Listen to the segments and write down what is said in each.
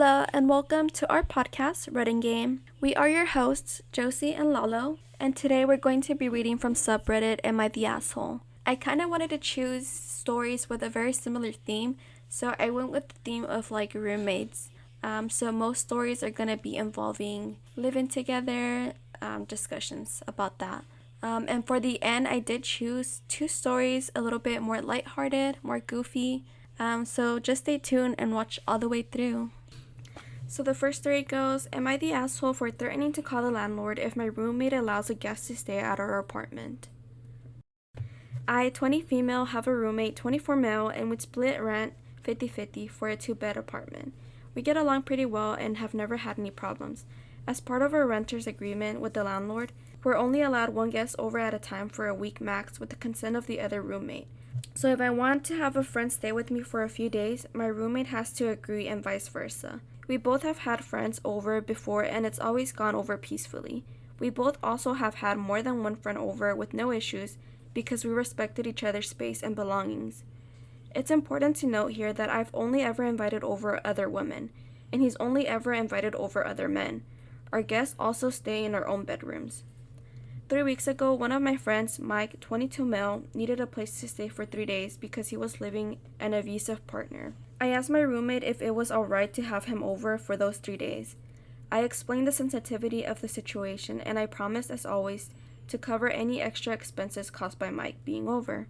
Hello and welcome to our podcast, Reading Game. We are your hosts, Josie and Lalo, and today we're going to be reading from subreddit AmITheA. I kind of wanted to choose stories with a very similar theme, so I went with the theme of roommates. So most stories are going to be involving living together, discussions about that. And for the end, I did choose two stories a little bit more lighthearted, more goofy. So just stay tuned and watch all the way through. So the first story goes, am I the asshole for threatening to call the landlord if my roommate allows a guest to stay at our apartment? I, 20 female, have a roommate, 24 male, and would split rent 50-50 for a 2-bed apartment. We get along pretty well and have never had any problems. As part of our renter's agreement with the landlord, we're only allowed one guest over at a time for a week max with the consent of the other roommate. So if I want to have a friend stay with me for a few days, my roommate has to agree and vice versa. We both have had friends over before and it's always gone over peacefully. We both also have had more than one friend over with no issues because we respected each other's space and belongings. It's important to note here that I've only ever invited over other women, and he's only ever invited over other men. Our guests also stay in our own bedrooms. 3 weeks ago, one of my friends, Mike, 22 male, needed a place to stay for 3 days because he was living an abusive partner. I asked my roommate if it was alright to have him over for those 3 days. I explained the sensitivity of the situation and I promised, as always, to cover any extra expenses caused by Mike being over.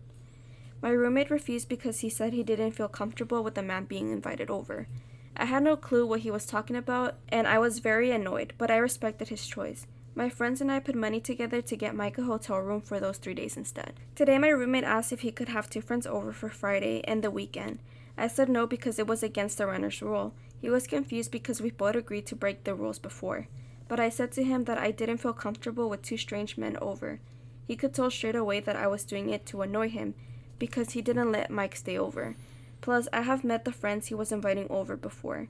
My roommate refused because he said he didn't feel comfortable with the man being invited over. I had no clue what he was talking about and I was very annoyed, but I respected his choice. My friends and I put money together to get Mike a hotel room for those 3 days instead. Today my roommate asked if he could have 2 friends over for Friday and the weekend. I said no because it was against the renter's rule. He was confused because we both agreed to break the rules before. But I said to him that I didn't feel comfortable with 2 strange men over. He could tell straight away that I was doing it to annoy him because he didn't let Mike stay over. Plus, I have met the friends he was inviting over before.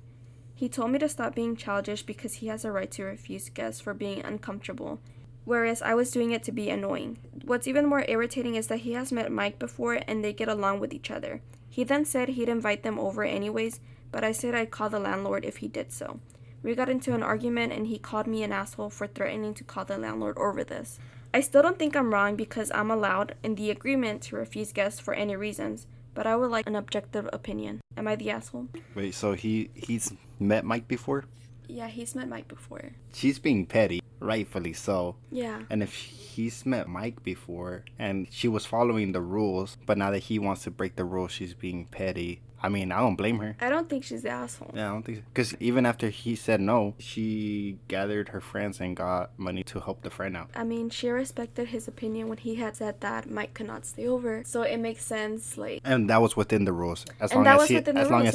He told me to stop being childish because he has a right to refuse guests for being uncomfortable, whereas I was doing it to be annoying. What's even more irritating is that he has met Mike before and they get along with each other. He then said he'd invite them over anyways, but I said I'd call the landlord if he did so. We got into an argument and he called me an asshole for threatening to call the landlord over this. I still don't think I'm wrong because I'm allowed in the agreement to refuse guests for any reasons, but I would like an objective opinion. Am I the asshole? Wait, so he's met Mike before? Yeah, he's met Mike before. She's being petty, rightfully so. Yeah. And if he's met Mike before and she was following the rules, but now that he wants to break the rules, she's being petty. I mean, I don't blame her. I don't think she's the asshole. Yeah, I don't think so. Because even after he said no, she gathered her friends and got money to help the friend out. I mean, she respected his opinion when he had said that Mike could not stay over. So it makes sense, And that was within the rules. As long as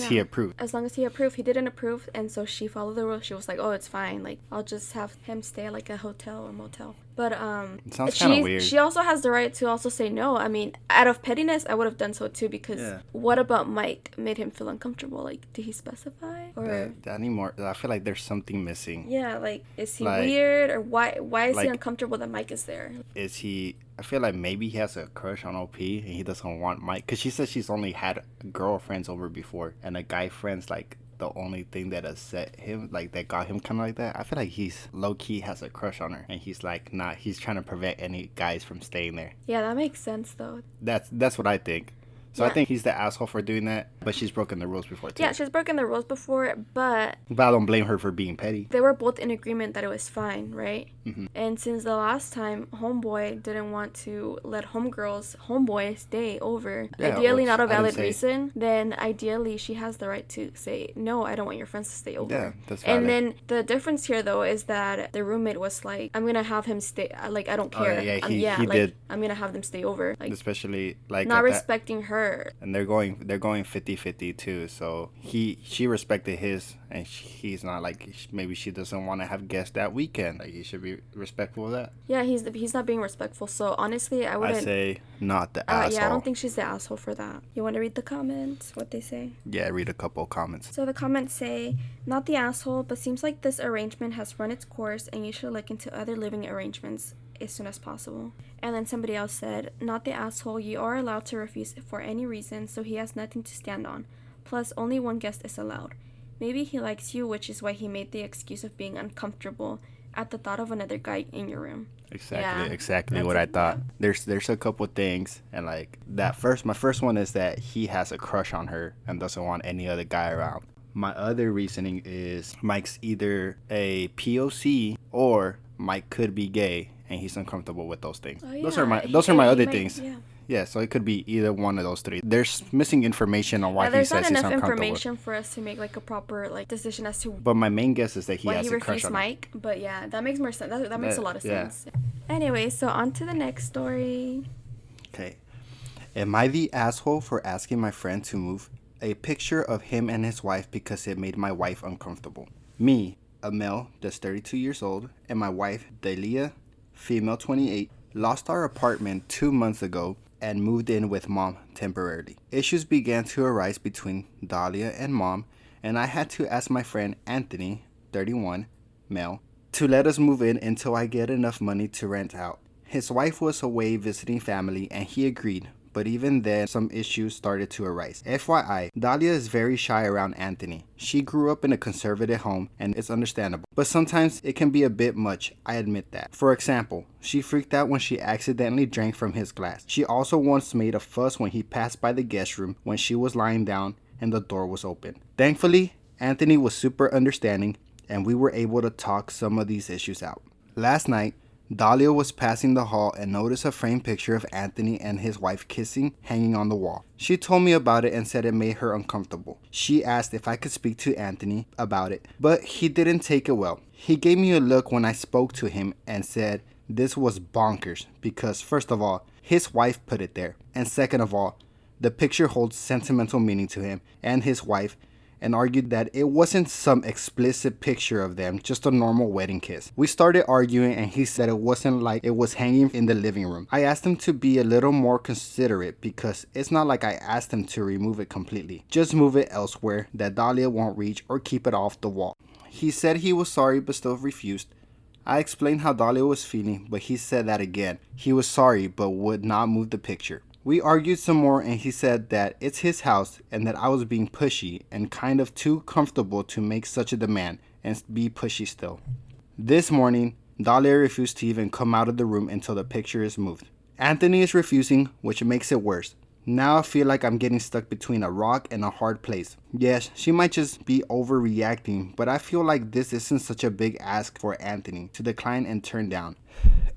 he approved. As long as he approved. He didn't approve, and so she followed the rules. She was like, oh, it's fine. I'll just have him stay at a hotel or motel. But it sounds kind of weird. She also has the right to also say no. I mean, out of pettiness, I would have done so too because What about Mike made him feel uncomfortable? Did he specify? Or anymore? I feel like there's something missing. Yeah, is he weird or why is he uncomfortable that Mike is there? Is he? I feel like maybe he has a crush on OP and he doesn't want Mike because she says she's only had girlfriends over before and a guy friends the only thing that upset him, that got him kind of like that. I feel like he's low-key has a crush on her. And he's nah, he's trying to prevent any guys from staying there. Yeah, that makes sense, though. That's what I think. So I think he's the asshole for doing that, but she's broken the rules before, too. Yeah, she's broken the rules before, but I don't blame her for being petty. They were both in agreement that it was fine, right? Mm-hmm. And since the last time, homeboy didn't want to let homeboy stay over, ideally not a valid reason, then ideally she has the right to say, no, I don't want your friends to stay over. Yeah, that's valid. And then the difference here, though, is that the roommate was like, I'm going to have him stay, I don't care. Oh, yeah, he did. I'm going to have them stay over. Especially, not respecting her. And they're going 50-50 too, so she respected his and he's not maybe she doesn't want to have guests that weekend. He should be respectful of that. Yeah, he's not being respectful, so honestly I wouldn't. I say not the asshole. Yeah, I don't think she's the asshole for that. You want to read the comments, what they say? Yeah, read a couple of comments. So the comments say, not the asshole, but seems like this arrangement has run its course and you should look into other living arrangements as soon as possible. And then somebody else said, not the asshole, you are allowed to refuse for any reason, so he has nothing to stand on. Plus, only one guest is allowed. maybe he likes you, which is why he made the excuse of being uncomfortable at the thought of another guy in your room. Exactly what I thought. Yeah. There's a couple things, and like my first one is that he has a crush on her and doesn't want any other guy around. My other reasoning is Mike's either a POC or Mike could be gay and he's uncomfortable with those things. Oh, yeah. Those are my other might, things. Yeah. Yeah, so it could be either one of those three. There's missing information on why he says he's uncomfortable. There's not enough information for us to make like a proper like decision as to. But my main guess is that he why has he a crush refused on Mike. But yeah, that makes more sense. That makes a lot of sense. Yeah. Anyway, so on to the next story. Okay. Am I the asshole for asking my friend to move a picture of him and his wife because it made my wife uncomfortable? Me, a male that's 32 years old, and my wife, Delia, female 28, lost our apartment 2 months ago and moved in with mom temporarily. Issues began to arise between Dahlia and mom, and I had to ask my friend Anthony, 31, male, to let us move in until I get enough money to rent out. His wife was away visiting family and he agreed, but even then some issues started to arise. FYI, Dahlia is very shy around Anthony. She grew up in a conservative home and it's understandable, but sometimes it can be a bit much, I admit that. For example, she freaked out when she accidentally drank from his glass. She also once made a fuss when he passed by the guest room when she was lying down and the door was open. Thankfully, Anthony was super understanding and we were able to talk some of these issues out. Last night, Dahlia was passing the hall and noticed a framed picture of Anthony and his wife kissing hanging on the wall. She told me about it and said it made her uncomfortable. She asked if I could speak to Anthony about it, but he didn't take it well. He gave me a look when I spoke to him and said this was bonkers because first of all, his wife put it there, and second of all, the picture holds sentimental meaning to him and his wife, and argued that it wasn't some explicit picture of them, just a normal wedding kiss. We started arguing and he said it wasn't like it was hanging in the living room. I asked him to be a little more considerate because it's not like I asked him to remove it completely. Just move it elsewhere that Dahlia won't reach or keep it off the wall. He said he was sorry but still refused. I explained how Dahlia was feeling, but he said that again. He was sorry but would not move the picture. We argued some more and he said that it's his house and that I was being pushy and kind of too comfortable to make such a demand and be pushy still. This morning, Dahlia refused to even come out of the room until the picture is moved. Anthony is refusing, which makes it worse. Now I feel like I'm getting stuck between a rock and a hard place. Yes, she might just be overreacting, but I feel like this isn't such a big ask for Anthony to decline and turn down.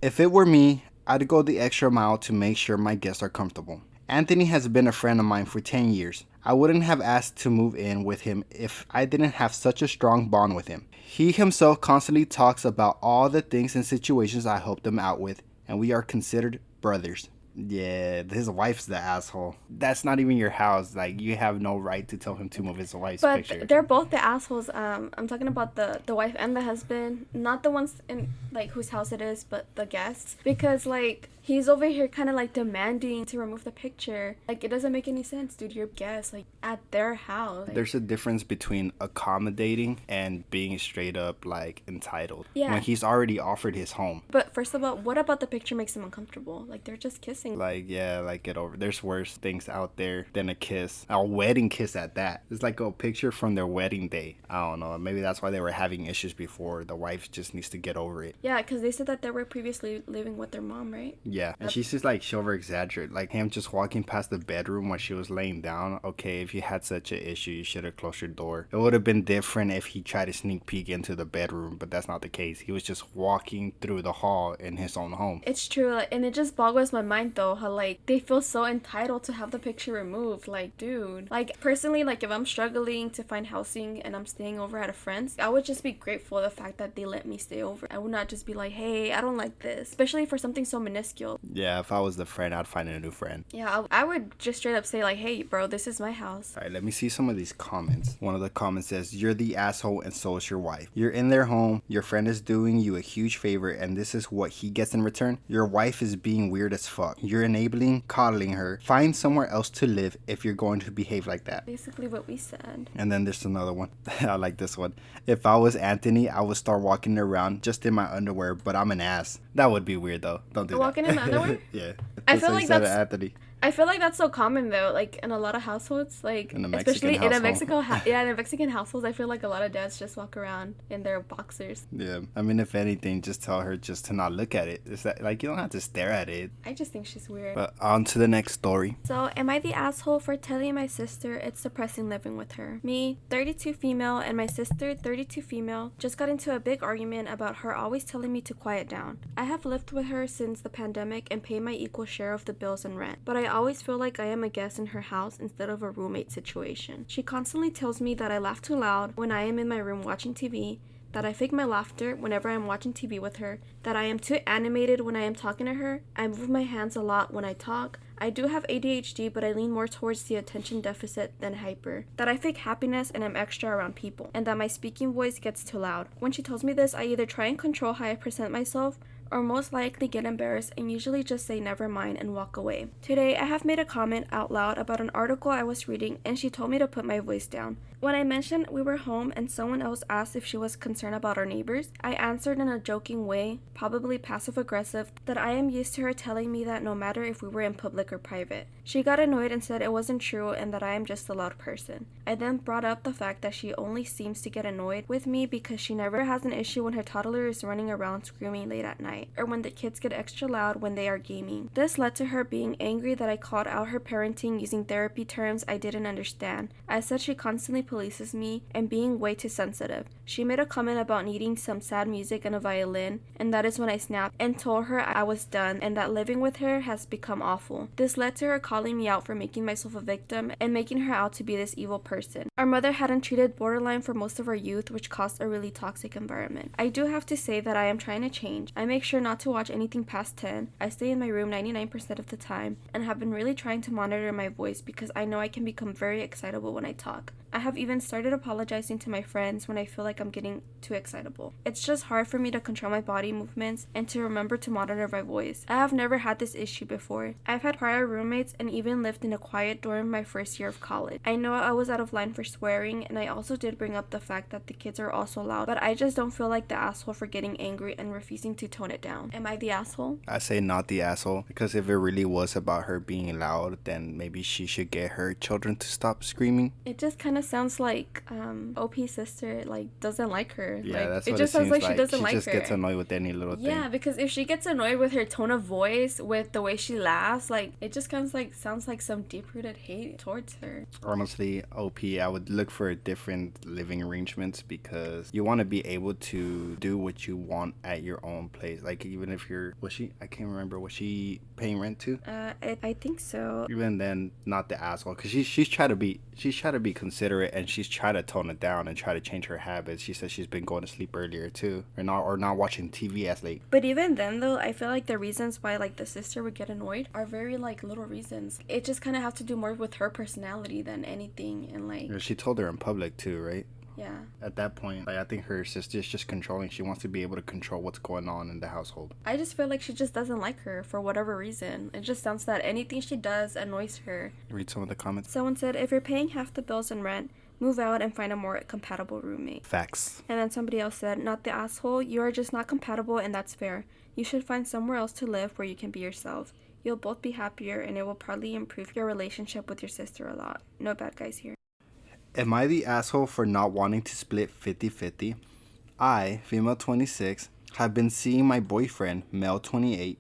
If it were me, I'd go the extra mile to make sure my guests are comfortable. Anthony has been a friend of mine for 10 years. I wouldn't have asked to move in with him if I didn't have such a strong bond with him. He himself constantly talks about all the things and situations I helped him out with, and we are considered brothers. Yeah, his wife's the asshole. That's not even your house. Like, you have no right to tell him to move his wife's picture. But they're both the assholes. I'm talking about the wife and the husband, not the ones in like whose house it is, but the guests. Because like he's over here kind of like demanding to remove the picture. Like, it doesn't make any sense, dude. You're guests like at their house. There's a difference between accommodating and being straight up like entitled. Yeah. When he's already offered his home. But first of all, what about the picture makes them uncomfortable? Like, they're just kissing. Like, yeah, like, get over. There's worse things out there than a kiss. A wedding kiss at that. It's like a picture from their wedding day. I don't know. Maybe that's why they were having issues before. The wife just needs to get over it. Yeah, because they said that they were previously living with their mom, right? Yeah, and she's just like, she over exaggerated. Like him just walking past the bedroom when she was laying down. Okay, if you had such an issue, you should have closed your door. It would have been different if he tried to sneak peek into the bedroom, but that's not the case. He was just walking through the hall in his own home. It's true, like, and it just boggles my mind though, how like they feel so entitled to have the picture removed. Like, dude, like personally, like if I'm struggling to find housing and I'm staying over at a friend's, I would just be grateful for the fact that they let me stay over. I would not just be like, hey, I don't like this, especially for something so minuscule. Yeah, if I was the friend, I'd find a new friend. Yeah, I would just straight up say like, hey bro, this is my house. All right, let me see some of these comments. One of the comments says, you're the asshole and so is your wife. You're in their home, your friend is doing you a huge favor, and this is what he gets in return. Your wife is being weird as fuck. You're enabling, coddling her. Find somewhere else to live if you're going to behave like that. Basically what we said. And then there's another one. I like this one. If I was Anthony, I would start walking around just in my underwear, but I'm an ass. That would be weird though. Don't do Walking that. in underwear? Yeah. I feel like that's Anthony. I feel like that's so common though, like in a lot of households, like In a Mexican especially in a household. yeah, in a Mexican households, I feel like a lot of dads just walk around in their boxers. Yeah. I mean, if anything, just tell her just to not look at it. It's that, like, you don't have to stare at it. I just think she's weird. But on to the next story. So, am I the asshole for telling my sister it's depressing living with her? Me, 32 female, and my sister, 32 female, just got into a big argument about her always telling me to quiet down. I have lived with her since the pandemic and pay my equal share of the bills and rent, but I always feel like I am a guest in her house instead of a roommate situation. She constantly tells me that I laugh too loud when I am in my room watching TV, that I fake my laughter whenever I'm watching TV with her, that I am too animated when I am talking to her, I move my hands a lot when I talk, I do have ADHD, but I lean more towards the attention deficit than hyper, that I fake happiness and am extra around people, and that my speaking voice gets too loud. When she tells me this, I either try and control how I present myself, or most likely get embarrassed and usually just say never mind and walk away. Today, I have made a comment out loud about an article I was reading and she told me to put my voice down. When I mentioned we were home and someone else asked if she was concerned about our neighbors, I answered in a joking way, probably passive-aggressive, that I am used to her telling me that no matter if we were in public or private. She got annoyed and said it wasn't true and that I am just a loud person. I then brought up the fact that she only seems to get annoyed with me because she never has an issue when her toddler is running around screaming late at night, or when the kids get extra loud when they are gaming. This led to her being angry that I called out her parenting using therapy terms I didn't understand. I said she constantly polices me and being way too sensitive. She made a comment about needing some sad music and a violin, and that is when I snapped and told her I was done and that living with her has become awful. This led to her calling me out for making myself a victim and making her out to be this evil person. Our mother hadn't treated borderline for most of our youth, which caused a really toxic environment. I do have to say that I am trying to change. I make sure not to watch anything past 10. I stay in my room 99% of the time and have been really trying to monitor my voice because I know I can become very excitable when I talk. I have even started apologizing to my friends when I feel like I'm getting too excitable. It's just hard for me to control my body movements and to remember to monitor my voice. I have never had this issue before. I've had prior roommates and even lived in a quiet dorm my first year of college. I know I was out of line for swearing, and I also did bring up the fact that the kids are also loud, but I just don't feel like the asshole for getting angry and refusing to tone it down. Am I the asshole? I say not the asshole, because if it really was about her being loud, then maybe she should get her children to stop screaming. It just kind of sounds like OP's sister like doesn't like her. Yeah, like, that's it what just it sounds seems like she doesn't she like just her. gets annoyed with any little thing. Yeah, because if she gets annoyed with her tone of voice, with the way she laughs, like it just kind of like sounds like some deep-rooted hate towards her. Honestly, OP, I would look for different living arrangements because you want to be able to do what you want at your own place. Like, even if I can't remember, was she paying rent too? I think so. Even then, not the asshole, because she's trying to be considerate, and she's trying to tone it down and try to change her habits. She says she's been going to sleep earlier too, or not watching TV as late. But even then though, I feel like the reasons why like the sister would get annoyed are very like little reasons. It just kind of have to do more with her personality than anything, and like She told her in public too, right? yeah. At that point, like, I think her sister's just controlling. She wants to be able to control what's going on in the household. I just feel like she just doesn't like her for whatever reason. It just sounds that anything she does annoys her. Read some of the comments. Someone said, if you're paying half the bills and rent, move out and find a more compatible roommate. Facts. And then somebody else said, not the asshole, you are just not compatible and that's fair. You should find somewhere else to live where you can be yourself. You'll both be happier and it will probably improve your relationship with your sister a lot. No bad guys here. Am I the asshole for not wanting to split 50-50? I, female 26, have been seeing my boyfriend, male 28,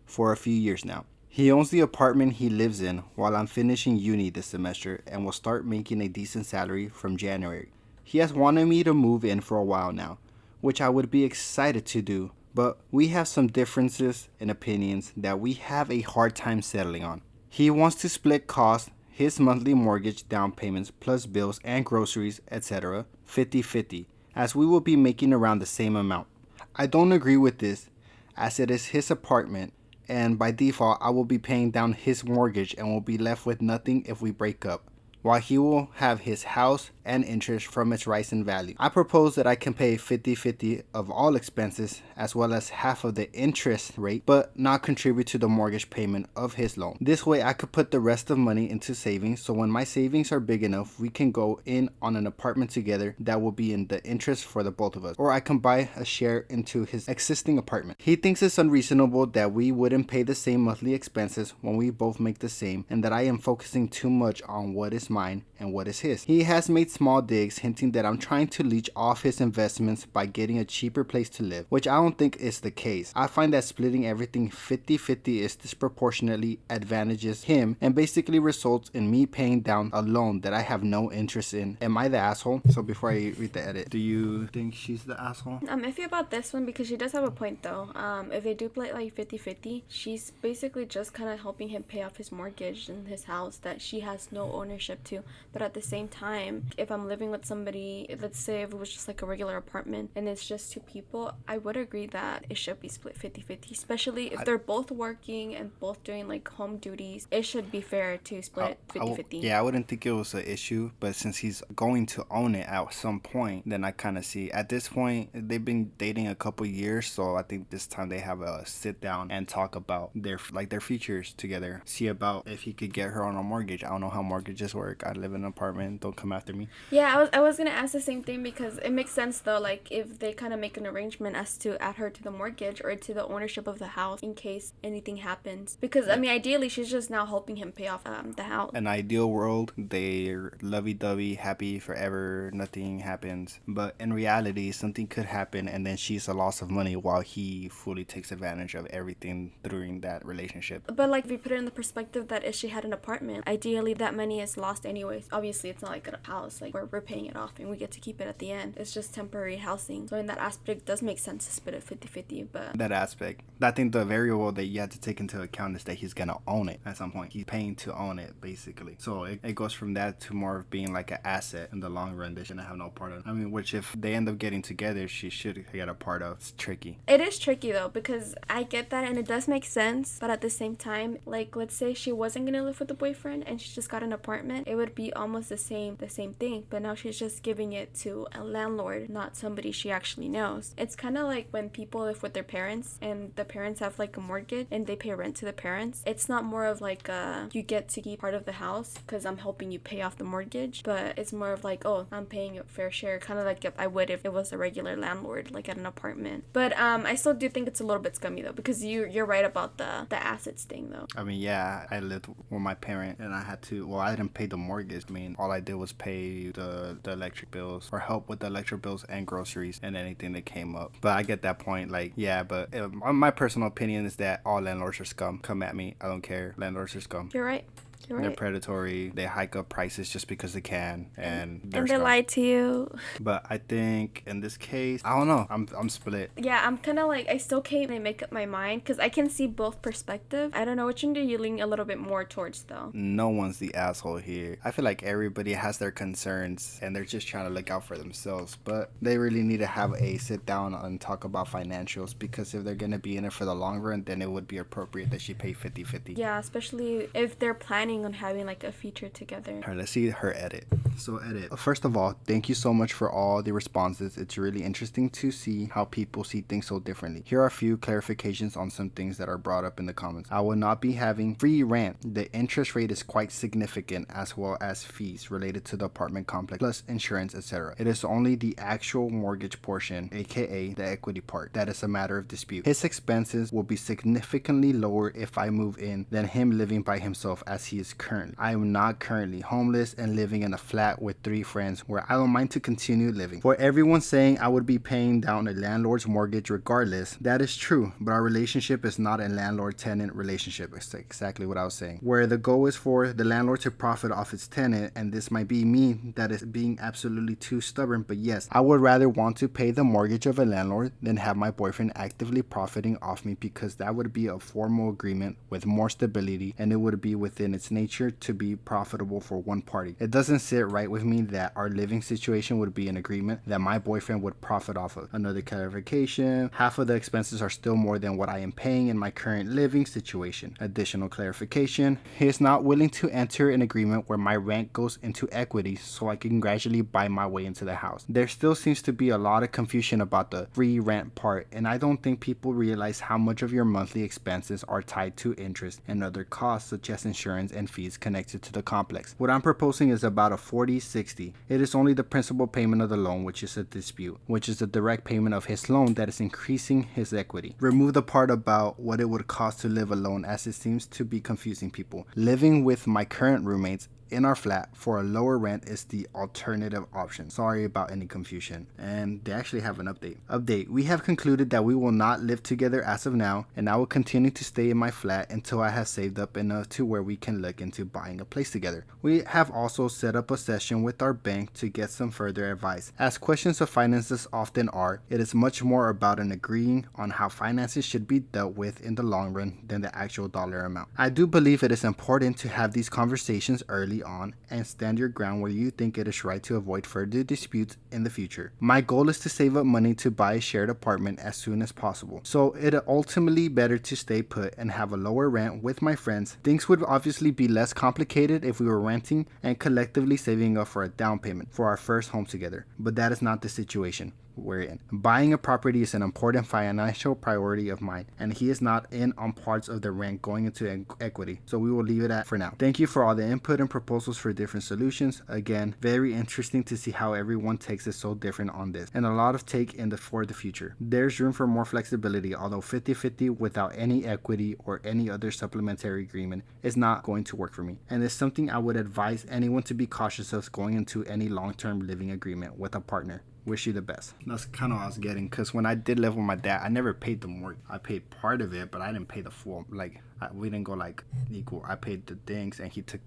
for a few years now. He owns the apartment he lives in while I'm finishing uni this semester and will start making a decent salary from January. He has wanted me to move in for a while now, which I would be excited to do, but we have some differences in opinions that we have a hard time settling on. He wants to split costs, his monthly mortgage, down payments, plus bills and groceries, etc., 50-50, as we will be making around the same amount. I don't agree with this, as it is his apartment, and by default I will be paying down his mortgage and will be left with nothing if we break up. while he will have his house and interest from its rise in value. I propose that I can pay 50-50 of all expenses as well as half of the interest rate, but not contribute to the mortgage payment of his loan. This way I could put the rest of money into savings, so when my savings are big enough, we can go in on an apartment together that will be in the interest for the both of us. Or I can buy a share into his existing apartment. He thinks it's unreasonable that we wouldn't pay the same monthly expenses when we both make the same, and that I am focusing too much on what is mine and what is his. He has made small digs hinting that I'm trying to leech off his investments by getting a cheaper place to live, which I don't think is the case. I find that splitting everything 50-50 is disproportionately advantages him and basically results in me paying down a loan that I have no interest in. Am I the asshole? So before I read the edit, do you think she's the asshole? I'm iffy about this one because she does have a point though. If they do play it like 50-50, she's basically just kind of helping him pay off his mortgage and his house that she has no ownership to. But at the same time, if I'm living with somebody, let's say if it was just like a regular apartment and it's just two people, I would agree that it should be split 50-50, especially if they're both working and both doing like home duties. It should be fair to split 50-50. Yeah, I wouldn't think it was an issue, but since he's going to own it at some point, then I kind of see. At this point, they've been dating a couple years, so I think this time they have a sit down and talk about their futures together. See about if he could get her on a mortgage. I don't know how mortgages work. I live in an apartment. Don't come after me. Yeah, I was gonna ask the same thing because it makes sense though. Like if they kind of make an arrangement as to add her to the mortgage or to the ownership of the house in case anything happens. Because I mean, ideally, she's just now helping him pay off the house. An ideal world, they're lovey-dovey, happy forever, nothing happens. But in reality, something could happen, and then she's a loss of money while he fully takes advantage of everything during that relationship. But like if you put it in the perspective that if she had an apartment, ideally that money is lost anyways. Obviously, it's not like a house like where we're paying it off and we get to keep it at the end. It's just temporary housing. So in that aspect, it does make sense to split it 50-50. But that aspect, I think the variable that you have to take into account is that he's gonna own it at some point. He's paying to own it, basically. So it goes from that to more of being like an asset in the long run. They shouldn't have no part of. I mean, which if they end up getting together, she should get a part of. It's tricky. It is tricky though, because I get that and it does make sense, but at the same time, like let's say she wasn't gonna live with the boyfriend and she just got an apartment, it would be almost the same thing. But now she's just giving it to a landlord, not somebody she actually knows. It's kind of like when people live with their parents and the parents have like a mortgage and they pay rent to the parents. It's not more of like you get to keep part of the house because I'm helping you pay off the mortgage, but it's more of like, oh, I'm paying a fair share, kind of like if I would if it was a regular landlord like at an apartment. But I still do think it's a little bit scummy though, because you're right about the assets thing though. I mean, yeah, I lived with my parent and I had to, well, I didn't pay the mortgage. I mean, all I did was pay the electric bills or help with the electric bills and groceries and anything that came up. But I get that point, like, yeah, but my personal opinion is that all landlords are scum. Come at me, I don't care. Landlords are scum. You're right. They're predatory. They hike up prices just because they can, and they lie to you. But I think in this case, I don't know. I'm split. Yeah, I'm kind of like, I still can't make up my mind because I can see both perspectives. I don't know which one do you lean a little bit more towards though. No one's the asshole here. I feel like everybody has their concerns and they're just trying to look out for themselves. But they really need to have a sit down and talk about financials, because if they're gonna be in it for the long run, then it would be appropriate that she pay 50-50. Yeah, especially if they're planning on having like a feature together. All right, let's see her edit. So edit. First of all, thank you so much for all the responses. It's really interesting to see how people see things so differently. Here are a few clarifications on some things that are brought up in the comments. I will not be having free rent. The interest rate is quite significant, as well as fees related to the apartment complex, plus insurance, etc. It is only the actual mortgage portion, aka the equity part, that is a matter of dispute. His expenses will be significantly lower if I move in than him living by himself as he is currently. I am not currently homeless and living in a flat with 3 friends where I don't mind to continue living. For everyone saying I would be paying down a landlord's mortgage regardless, that is true, but our relationship is not a landlord-tenant relationship. It's exactly what I was saying. Where the goal is for the landlord to profit off its tenant, and this might be me that is being absolutely too stubborn, but yes, I would rather want to pay the mortgage of a landlord than have my boyfriend actively profiting off me, because that would be a formal agreement with more stability and it would be within its its nature to be profitable for one party. It doesn't sit right with me that our living situation would be an agreement that my boyfriend would profit off of. Another clarification, half of the expenses are still more than what I am paying in my current living situation. Additional clarification, he is not willing to enter an agreement where my rent goes into equity so I can gradually buy my way into the house. There still seems to be a lot of confusion about the free rent part, and I don't think people realize how much of your monthly expenses are tied to interest and other costs such as insurance and fees connected to the complex. What I'm proposing is about a 40-60. It is only the principal payment of the loan which is a dispute, which is the direct payment of his loan that is increasing his equity. Remove the part about what it would cost to live alone, as it seems to be confusing people. Living with my current roommates in our flat for a lower rent is the alternative option. Sorry about any confusion. And they actually have an update. We have concluded that we will not live together as of now, and I will continue to stay in my flat until I have saved up enough to where we can look into buying a place together. We have also set up a session with our bank to get some further advice. As questions of finances often are, it is much more about an agreeing on how finances should be dealt with in the long run than the actual dollar amount. I do believe it is important to have these conversations early on and stand your ground where you think it is right to avoid further disputes in the future. My goal is to save up money to buy a shared apartment as soon as possible, so it ultimately better to stay put and have a lower rent with my friends. Things would obviously be less complicated if we were renting and collectively saving up for a down payment for our first home together, but that is not the situation we're in. Buying a property is an important financial priority of mine, and he is not in on parts of the rent going into equity, so we will leave it at for now. Thank you for all the input and proposals for different solutions. Again, very interesting to see how everyone takes it so different on this, and a lot of take in for the future. There's room for more flexibility, although 50-50 without any equity or any other supplementary agreement is not going to work for me, and it's something I would advise anyone to be cautious of going into any long-term living agreement with a partner. Wish you the best. That's kind of what I was getting, because when I did live with my dad, I never paid the mortgage. I paid part of it, but I didn't pay the full. Like, we didn't go like equal. I paid the things and he took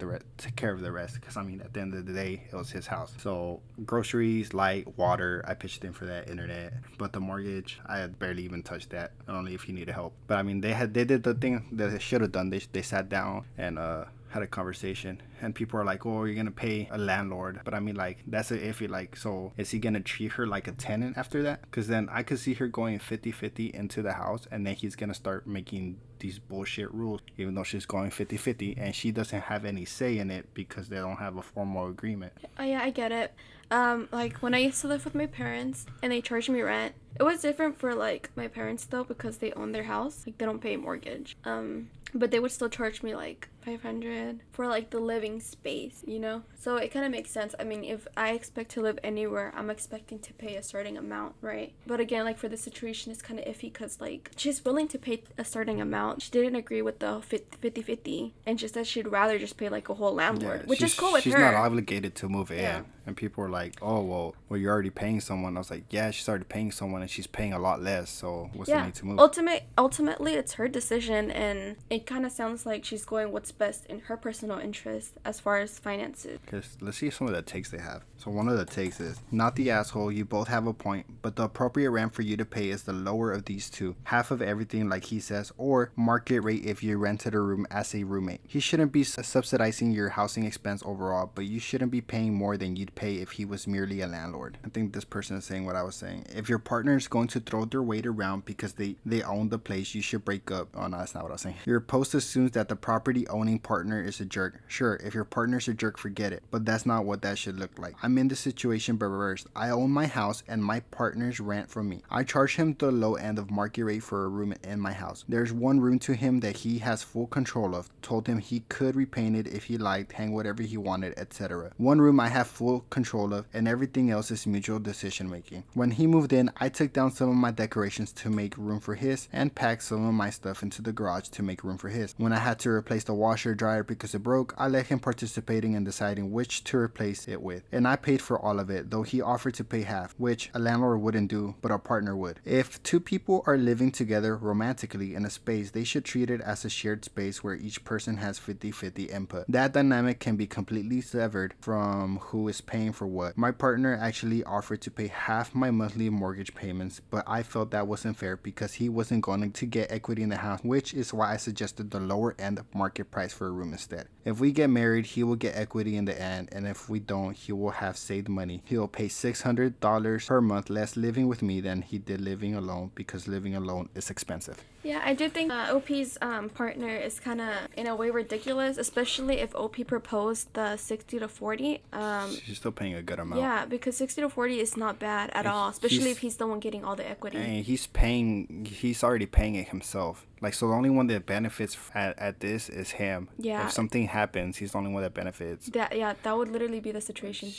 care of the rest, because I mean, at the end of the day, it was his house. So groceries, light, water, I pitched in for that, internet. But the mortgage, I had barely even touched that, only if he needed help. But I mean, they did the thing that they should have done. They sat down and had a conversation, and people are like, oh, you're gonna pay a landlord. But I mean, like, that's a iffy. Like, so is he gonna treat her like a tenant after that? Because then I could see her going 50-50 into the house, and then he's gonna start making these bullshit rules, even though she's going 50-50 and she doesn't have any say in it because they don't have a formal agreement. Oh yeah, I get it. Like when I used to live with my parents and they charged me rent, it was different for like my parents though, because they own their house, like they don't pay a mortgage. But they would still charge me like $500 for like the living space, you know? So it kind of makes sense. I mean, if I expect to live anywhere, I'm expecting to pay a certain amount, right? But again, like for this situation, it's kind of iffy because like she's willing to pay a certain amount. She didn't agree with the 50-50 and just that she'd rather just pay like a whole landlord, which is cool with her. She's not obligated to move in. And people are like, oh, well, you're already paying someone. I was like, yeah, she's already paying someone and she's paying a lot less. So what's the need to move? Ultimately, it's her decision, and it kind of sounds like she's going what's best in her personal interest as far as finances. Because let's see some of the takes they have. So one of the takes is, not the asshole, you both have a point, but the appropriate rent for you to pay is the lower of these two. Half of everything, like he says, or market rate if you rented a room as a roommate. He shouldn't be subsidizing your housing expense overall, but you shouldn't be paying more than you'd pay if he was merely a landlord. I think this person is saying what I was saying. If your partner is going to throw their weight around because they own the place, you should break up. Oh no, that's not what I was saying. Your post assumes that the property owning partner is a jerk. Sure, if your partner's a jerk, forget it, but that's not what that should look like. I'm in this situation but reversed. I own my house and my partner's rent from me. I charge him the low end of market rate for a room in my house. There's one room to him that he has full control of. Told him he could repaint it if he liked, hang whatever he wanted, etc. One room I have full control of, and everything else is mutual decision making. When he moved in, I took down some of my decorations to make room for his and packed some of my stuff into the garage to make room for his. When I had to replace the washer dryer because it broke, I let him participating in deciding which to replace it with, and I paid for all of it, though he offered to pay half, which a landlord wouldn't do, but a partner would. If two people are living together romantically in a space, they should treat it as a shared space where each person has 50-50 input. That dynamic can be completely severed from who is paying for what. My partner actually offered to pay half my monthly mortgage payments, but I felt that wasn't fair because he wasn't going to get equity in the house, which is why I suggested the lower end market price for a room instead. If we get married, he will get equity in the end, and if we don't, he will have saved money. He will pay $600 per month less living with me than he did living alone, because living alone is expensive. Yeah, I do think OP's partner is kind of, in a way, ridiculous, especially if OP proposed the 60 to 40. She's still paying a good amount. Yeah, because 60 to 40 is not bad at all, especially if he's the one getting all the equity. And he's already paying it himself. Like, so the only one that benefits at this is him. Yeah. If something happens, he's the only one that benefits. That would literally be the situation.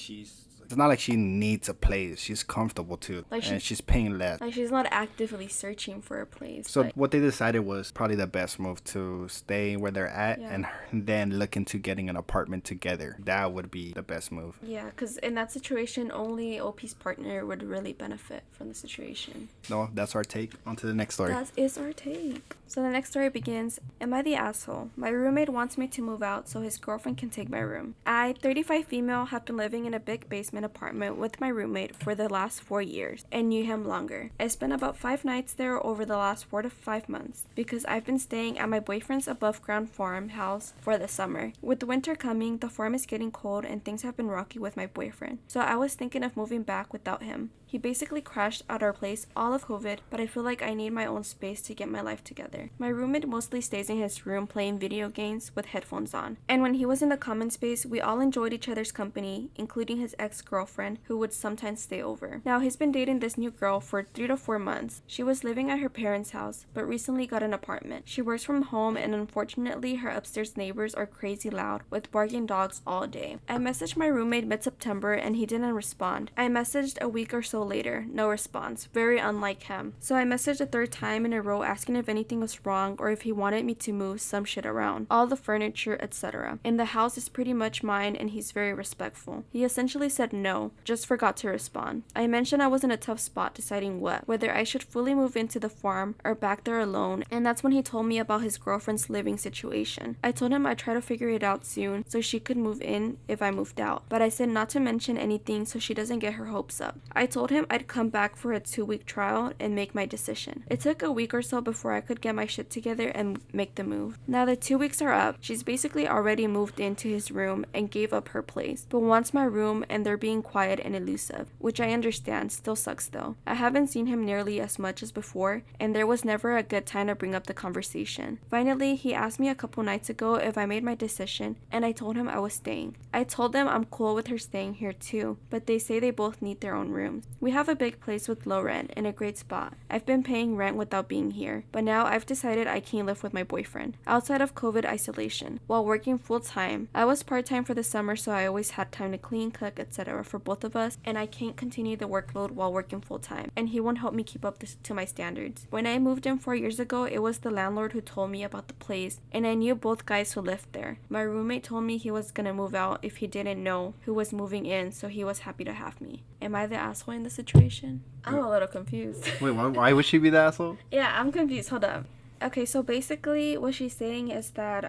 It's not like she needs a place. She's comfortable too. And she's paying less. Like, she's not actively searching for a place. So what they decided was probably the best move, to stay where they're at and then look into getting an apartment together. That would be the best move. Yeah, because in that situation, only OP's partner would really benefit from the situation. No, that's our take. On to the next story. That is our take. So the next story begins, am I the asshole? My roommate wants me to move out so his girlfriend can take my room. I, 35 female, have been living in a big basement apartment with my roommate for the last 4 years and knew him longer. I spent about 5 nights there over the last 4 to 5 months because I've been staying at my boyfriend's above ground farmhouse for the summer. With the winter coming, the farm is getting cold and things have been rocky with my boyfriend. So I was thinking of moving back without him. He basically crashed at our place all of COVID, but I feel like I need my own space to get my life together. My roommate mostly stays in his room playing video games with headphones on. And when he was in the common space, we all enjoyed each other's company, including his ex-girlfriend, who would sometimes stay over. Now, he's been dating this new girl for 3 to 4 months. She was living at her parents' house, but recently got an apartment. She works from home, and unfortunately, her upstairs neighbors are crazy loud, with barking dogs all day. I messaged my roommate mid-September, and he didn't respond. I messaged a week or so later, no response, very unlike him. So I messaged a 3rd time in a row asking if anything was wrong or if he wanted me to move some shit around, all the furniture, etc. And the house is pretty much mine and he's very respectful. He essentially said no, just forgot to respond. I mentioned I was in a tough spot deciding whether I should fully move into the farm or back there alone, and that's when he told me about his girlfriend's living situation. I told him I'd try to figure it out soon so she could move in if I moved out, but I said not to mention anything so she doesn't get her hopes up. I told him I'd come back for a 2-week trial and make my decision. It took a week or so before I could get my shit together and make the move. Now the 2 weeks are up. She's basically already moved into his room and gave up her place, but wants my room, and they're being quiet and elusive, which I understand. Still sucks though. I haven't seen him nearly as much as before, and there was never a good time to bring up the conversation. Finally, he asked me a couple nights ago if I made my decision, and I told him I was staying. I told them I'm cool with her staying here too, but they say they both need their own rooms. We have a big place with low rent in a great spot. I've been paying rent without being here, but now I've decided I can't live with my boyfriend outside of COVID isolation while working full time. I was part-time for the summer, so I always had time to clean, cook, etc. for both of us, and I can't continue the workload while working full time, and he won't help me keep up to my standards. When I moved in 4 years ago, it was the landlord who told me about the place, and I knew both guys who lived there. My roommate told me he was gonna move out if he didn't know who was moving in, so he was happy to have me. Am I the asshole in the situation? I'm a little confused. Wait, why would she be the asshole? Yeah, I'm confused. Hold up. Okay, so basically what she's saying is that,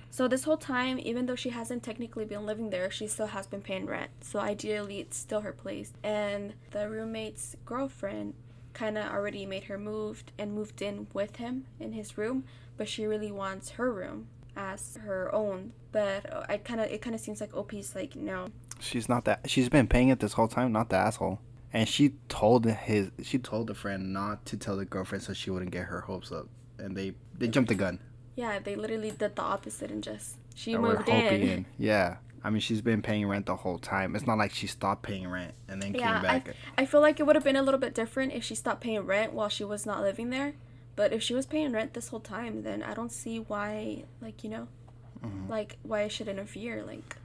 so this whole time, even though she hasn't technically been living there, she still has been paying rent. So ideally, it's still her place. And the roommate's girlfriend kind of already made her moved in with him in his room, but she really wants her room as her own. But it kind of seems like OP's like, no. She's not that. She's been paying it this whole time, not the asshole. And she told the friend not to tell the girlfriend so she wouldn't get her hopes up. And they jumped the gun. Yeah, they literally did the opposite and just Or moved in. Yeah. I mean, she's been paying rent the whole time. It's not like she stopped paying rent and then came back. I feel like it would have been a little bit different if she stopped paying rent while she was not living there. But if she was paying rent this whole time, then I don't see why, like, you know, like, why I should interfere, like.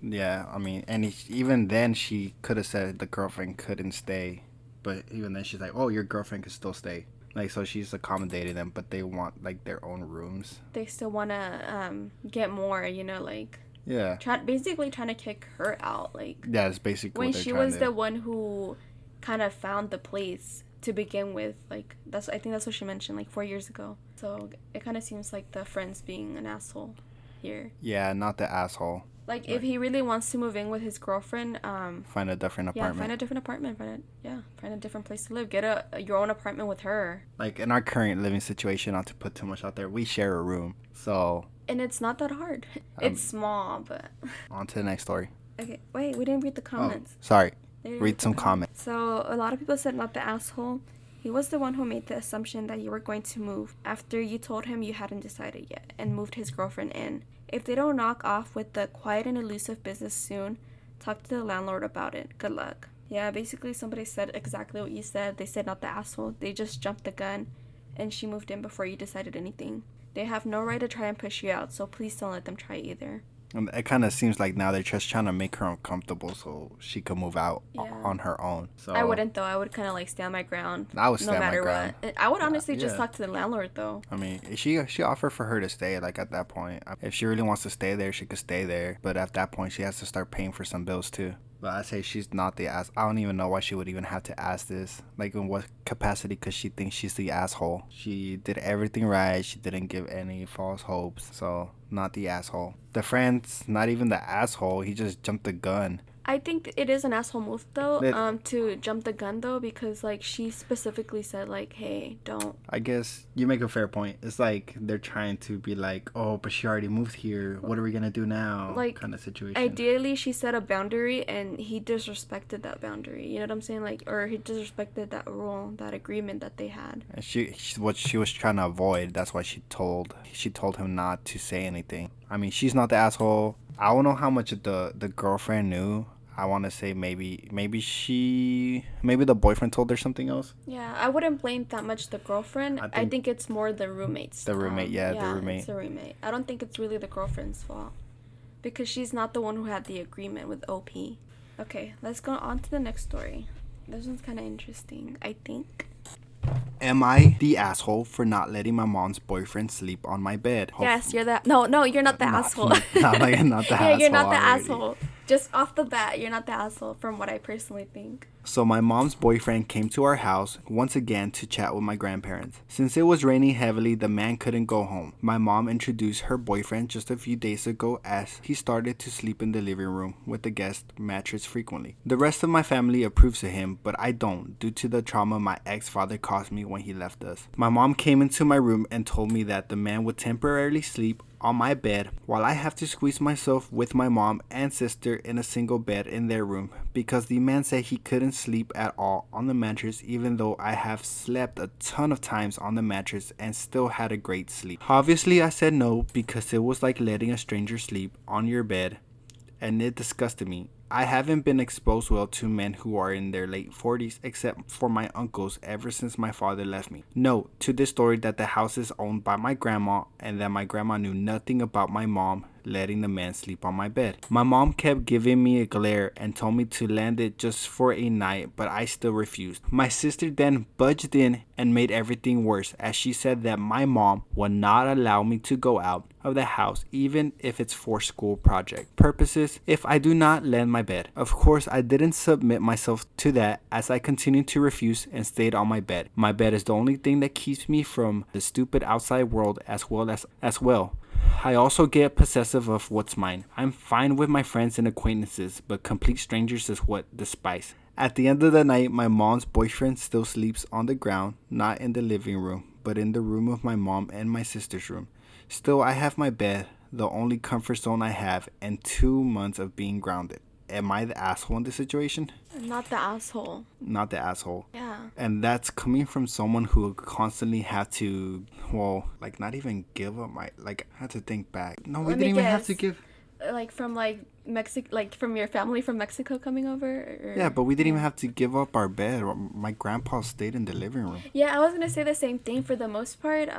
Yeah, I mean, and even then she could have said the girlfriend couldn't stay. But even then she's like, oh, your girlfriend could still stay. Like, so she's accommodating them, but they want, like, their own rooms. They still want to get more, you know, like. Yeah. Basically trying to kick her out, like. Yeah, it's basically when what she was the one who kind of found the place to begin with, like, I think that's what she mentioned, like, 4 years ago. So it kind of seems like the friend's being an asshole here. Yeah, not the asshole. Like, if he really wants to move in with his girlfriend, find a different yeah, apartment. find a different apartment. Find a different place to live. Get your own apartment with her. Like, in our current living situation, not to put too much out there, we share a room. So. And it's not that hard. It's small, but. On to the next story. Okay, wait, we didn't read the comments. Oh, sorry. Read some comments. So, a lot of people said not the asshole. He was the one who made the assumption that you were going to move after you told him you hadn't decided yet and moved his girlfriend in. If they don't knock off with the quiet and elusive business soon, talk to the landlord about it. Good luck. Yeah, basically somebody said exactly what you said. They said not the asshole. They just jumped the gun and she moved in before you decided anything. They have no right to try and push you out, so please don't let them try either. And it kind of seems like now they're just trying to make her uncomfortable so she can move out on her own. So I wouldn't, though. I would kind of like stand my ground. I would stand my ground. What. I would honestly just talk to the landlord, though. I mean, she offered for her to stay. Like, at that point, if she really wants to stay there, she could stay there. But at that point, she has to start paying for some bills too. But I say she's not the ass. I don't even know why she would even have to ask this. Like, in what capacity? Because she thinks she's the asshole. She did everything right. She didn't give any false hopes. So, not the asshole. The friend's not even the asshole. He just jumped the gun. I think it is an asshole move, though, to jump the gun, though, because, like, she specifically said, like, hey, don't. I guess you make a fair point. It's like they're trying to be like, oh, but she already moved here. What are we going to do now? Like, kind of situation. Ideally, she set a boundary, and he disrespected that boundary. You know what I'm saying? Like, or he disrespected that rule, that agreement that they had. And what she was trying to avoid, that's why she told him not to say anything. I mean, she's not the asshole. I don't know how much the girlfriend knew. I want to say maybe the boyfriend told her something else. Yeah, I wouldn't blame that much the girlfriend. I think it's more the roommates. The roommate, the roommate. It's the roommate. I don't think it's really the girlfriend's fault because she's not the one who had the agreement with OP. Okay, let's go on to the next story. This one's kind of interesting, I think. Am I the asshole for not letting my mom's boyfriend sleep on my bed? Yes, you're the... No, you're not the asshole. Not the asshole. You're not the already. asshole. Just off the bat, you're not the asshole from what I personally think. So my mom's boyfriend came to our house once again to chat with my grandparents. Since it was raining heavily, the man couldn't go home. My mom introduced her boyfriend just a few days ago as he started to sleep in the living room with the guest mattress frequently. The rest of my family approves of him, but I don't due to the trauma my ex-father caused me when he left us. My mom came into my room and told me that the man would temporarily sleep on my bed while I have to squeeze myself with my mom and sister in a single bed in their room because the man said he couldn't sleep at all on the mattress even though I have slept a ton of times on the mattress and still had a great sleep. Obviously I said no because it was like letting a stranger sleep on your bed and it disgusted me. I haven't been exposed well to men who are in their late 40s except for my uncles ever since my father left me. Note to this story that the house is owned by my grandma and that my grandma knew nothing about my mom letting the man sleep on my bed. My mom kept giving me a glare and told me to land it just for a night, but I still refused. My sister then budged in and made everything worse as she said that my mom would not allow me to go out of the house even if it's for school project purposes if I do not land my bed. Of course, I didn't submit myself to that as I continued to refuse and stayed on my bed. My bed is the only thing that keeps me from the stupid outside world as well. I also get possessive of what's mine. I'm fine with my friends and acquaintances, but complete strangers is what despise. At the end of the night, my mom's boyfriend still sleeps on the ground, not in the living room, but in the room of my mom and my sister's room. Still, I have my bed, the only comfort zone I have, and 2 months of being grounded. Am I the asshole in this situation? Not the asshole. Not the asshole. Yeah. And that's coming from someone who constantly had to, not even give up I had to think back. No, we didn't even have to give. Like from Mexico, like from your family from Mexico coming over? Or... Yeah, but we didn't even have to give up our bed. My grandpa stayed in the living room. Yeah, I was going to say the same thing for the most part.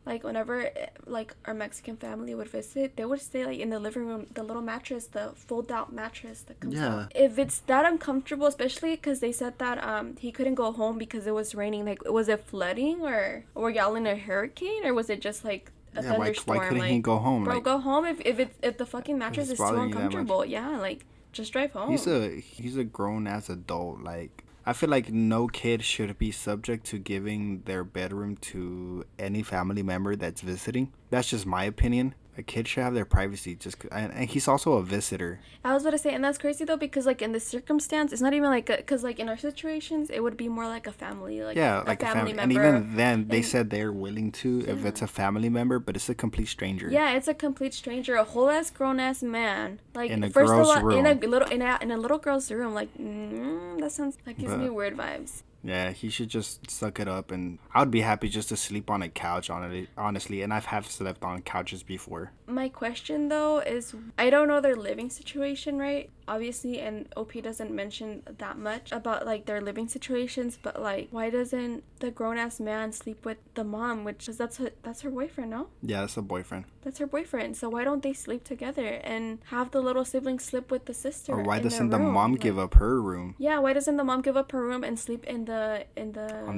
Like whenever like our Mexican family would visit, they would stay like in the living room, the little mattress, the fold out mattress that comes out. If it's that uncomfortable, especially because they said that he couldn't go home because it was raining, like was it flooding or were y'all in a hurricane or was it just like a thunderstorm? Why couldn't he go home? Bro, go home if the fucking mattress is too uncomfortable. Yeah, like just drive home. He's a grown ass adult. Like I feel like no kid should be subject to giving their bedroom to any family member that's visiting. That's just my opinion. A kid should have their privacy. And he's also a visitor. I was about to say, and that's crazy though, because like in this circumstance, it's not even like because like in our situations, it would be more like a family, like Yeah, a like a family family. And member. even then, they And said they're willing to if yeah. it's a family member, but it's a complete stranger. Yeah, it's a complete stranger, a whole ass grown ass man. Like In a first of girl's all, in a room. little in a little girl's room. Like that sounds like gives me But weird vibes. yeah, he should just suck it up, and I would be happy just to sleep on a couch on it, honestly. And have slept on couches before. My question though is, I don't know their living situation, right? Obviously, and OP doesn't mention that much about like their living situations, but like why doesn't the grown ass man sleep with the mom, which is that's her boyfriend, no? Yeah, that's a boyfriend. That's her boyfriend. So why don't they sleep together and have the little sibling sleep with the sister? Or why in doesn't their the room? mom give up her room? Yeah, why doesn't the mom give up her room and sleep on the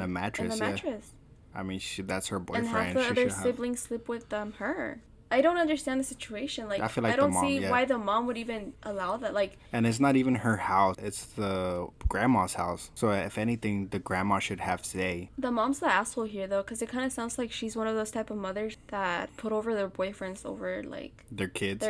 mattress? mattress? Yeah. I mean, that's her boyfriend. And have the other siblings sleep with her. I don't understand the situation. Like, I feel like I don't the mom, see why the mom would even allow that. Like, and it's not even her house; it's the grandma's house. So if anything, the grandma should have say. The mom's the asshole here, though, because it kind of sounds like she's one of those type of mothers that put over their boyfriends over like their kids.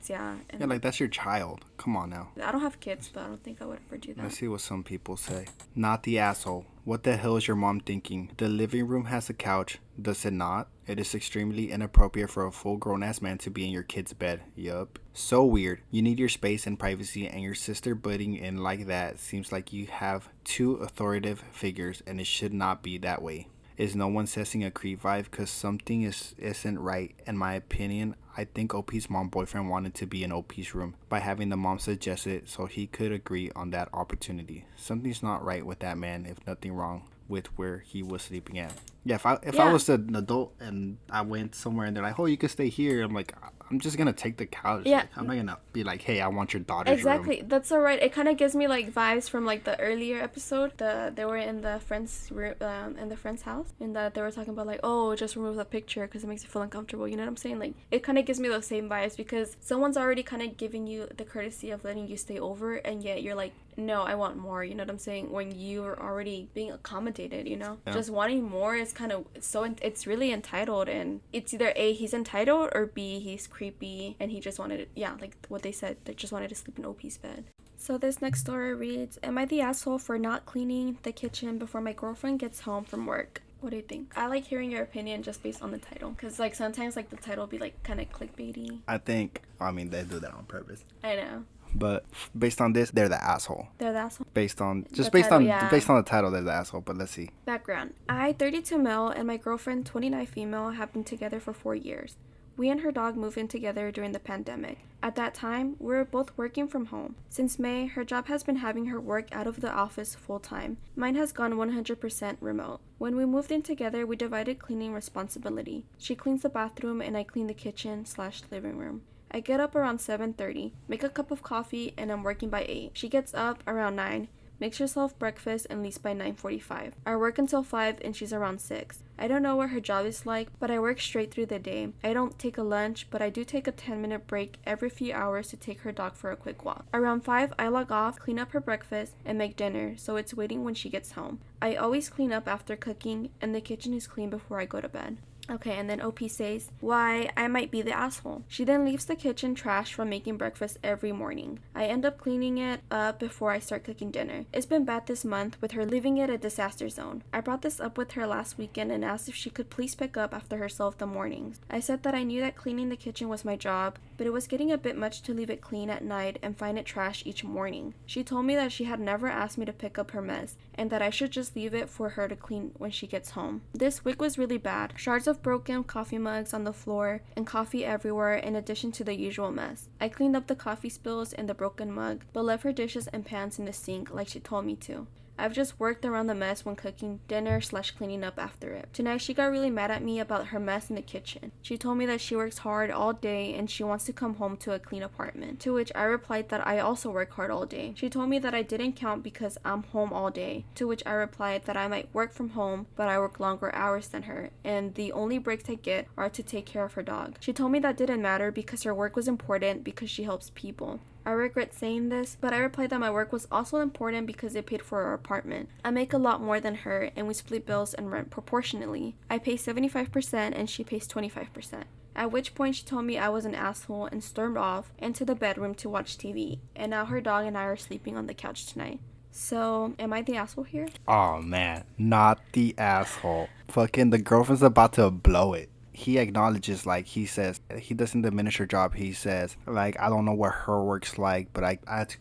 Yeah. And yeah, like that's your child. Come on now. I don't have kids, but I don't think I would ever do that. Let's see what some people say. Not the asshole. What the hell is your mom thinking? The living room has a couch. Does it not? It is extremely inappropriate for a full grown-ass man to be in your kid's bed. Yup. So weird. You need your space and privacy, and your sister butting in like that seems like you have two authoritative figures, and it should not be that way. Is no one sensing a creep vibe? Because something isn't right. In my opinion, I think OP's mom boyfriend wanted to be in OP's room by having the mom suggest it so he could agree on that opportunity. Something's not right with that man, if nothing wrong with where he was sleeping at. Yeah, if I was an adult and I went somewhere and they're like, oh, you can stay here, I'm like, I'm just gonna take the couch. Yeah. Like, I'm not gonna be like, hey, I want your daughter's Exactly. room. That's alright. It kind of gives me like vibes from like the earlier episode. They were in the friend's room, in the friend's house, and that they were talking about like, oh, just remove the picture because it makes you feel uncomfortable. You know what I'm saying? Like, it kind of gives me those same vibes because someone's already kind of giving you the courtesy of letting you stay over, and yet you're like, no, I want more. You know what I'm saying? When you're already being accommodated, you know, just wanting more is kind of it's really entitled, and it's either A, he's entitled, or B, he's creepy and he just wanted it. Yeah, like what they said, they just wanted to sleep in OP's bed. So this next story reads, am I the asshole for not cleaning the kitchen before my girlfriend gets home from work? What do you think? I like hearing your opinion just based on the title, because like sometimes like the title will be like kind of clickbaity. I mean, they do that on purpose. I know. But based on this, they're the asshole. They're the asshole? Based on based on the title, they're the asshole. But let's see. Background. I, 32 male, and my girlfriend, 29 female, have been together for 4 years. We and her dog moved in together during the pandemic. At that time, we were both working from home. Since May, her job has been having her work out of the office full-time. Mine has gone 100% remote. When we moved in together, we divided cleaning responsibility. She cleans the bathroom and I clean the kitchen/living room. I get up around 7:30, make a cup of coffee, and I'm working by 8. She gets up around 9, makes herself breakfast, and leaves by 9:45. I work until 5 and she's around 6. I don't know what her job is like, but I work straight through the day. I don't take a lunch, but I do take a 10-minute break every few hours to take her dog for a quick walk. Around 5, I log off, clean up her breakfast, and make dinner, so it's waiting when she gets home. I always clean up after cooking, and the kitchen is clean before I go to bed. Okay, and then OP says, why, I might be the asshole. She then leaves the kitchen trash from making breakfast every morning. I end up cleaning it up before I start cooking dinner. It's been bad this month with her leaving it a disaster zone. I brought this up with her last weekend and asked if she could please pick up after herself the mornings. I said that I knew that cleaning the kitchen was my job, but it was getting a bit much to leave it clean at night and find it trash each morning. She told me that she had never asked me to pick up her mess, and that I should just leave it for her to clean when she gets home. This week was really bad. Shards of broken coffee mugs on the floor and coffee everywhere in addition to the usual mess. I cleaned up the coffee spills and the broken mug, but left her dishes and pans in the sink like she told me to. I've just worked around the mess when cooking dinner/cleaning up after it. Tonight she got really mad at me about her mess in the kitchen. She told me that she works hard all day and she wants to come home to a clean apartment, to which I replied that I also work hard all day. She told me that I didn't count because I'm home all day, to which I replied that I might work from home, but I work longer hours than her, and the only breaks I get are to take care of her dog. She told me that didn't matter because her work was important because she helps people. I regret saying this, but I replied that my work was also important because it paid for our apartment. I make a lot more than her, and we split bills and rent proportionally. I pay 75% and she pays 25%. At which point she told me I was an asshole and stormed off into the bedroom to watch TV. And now her dog and I are sleeping on the couch tonight. So, am I the asshole here? Oh man, not the asshole. Fucking the girlfriend's about to blow it. He acknowledges, like, he says, he doesn't diminish her job. He says, like, I don't know what her work's like, but I have to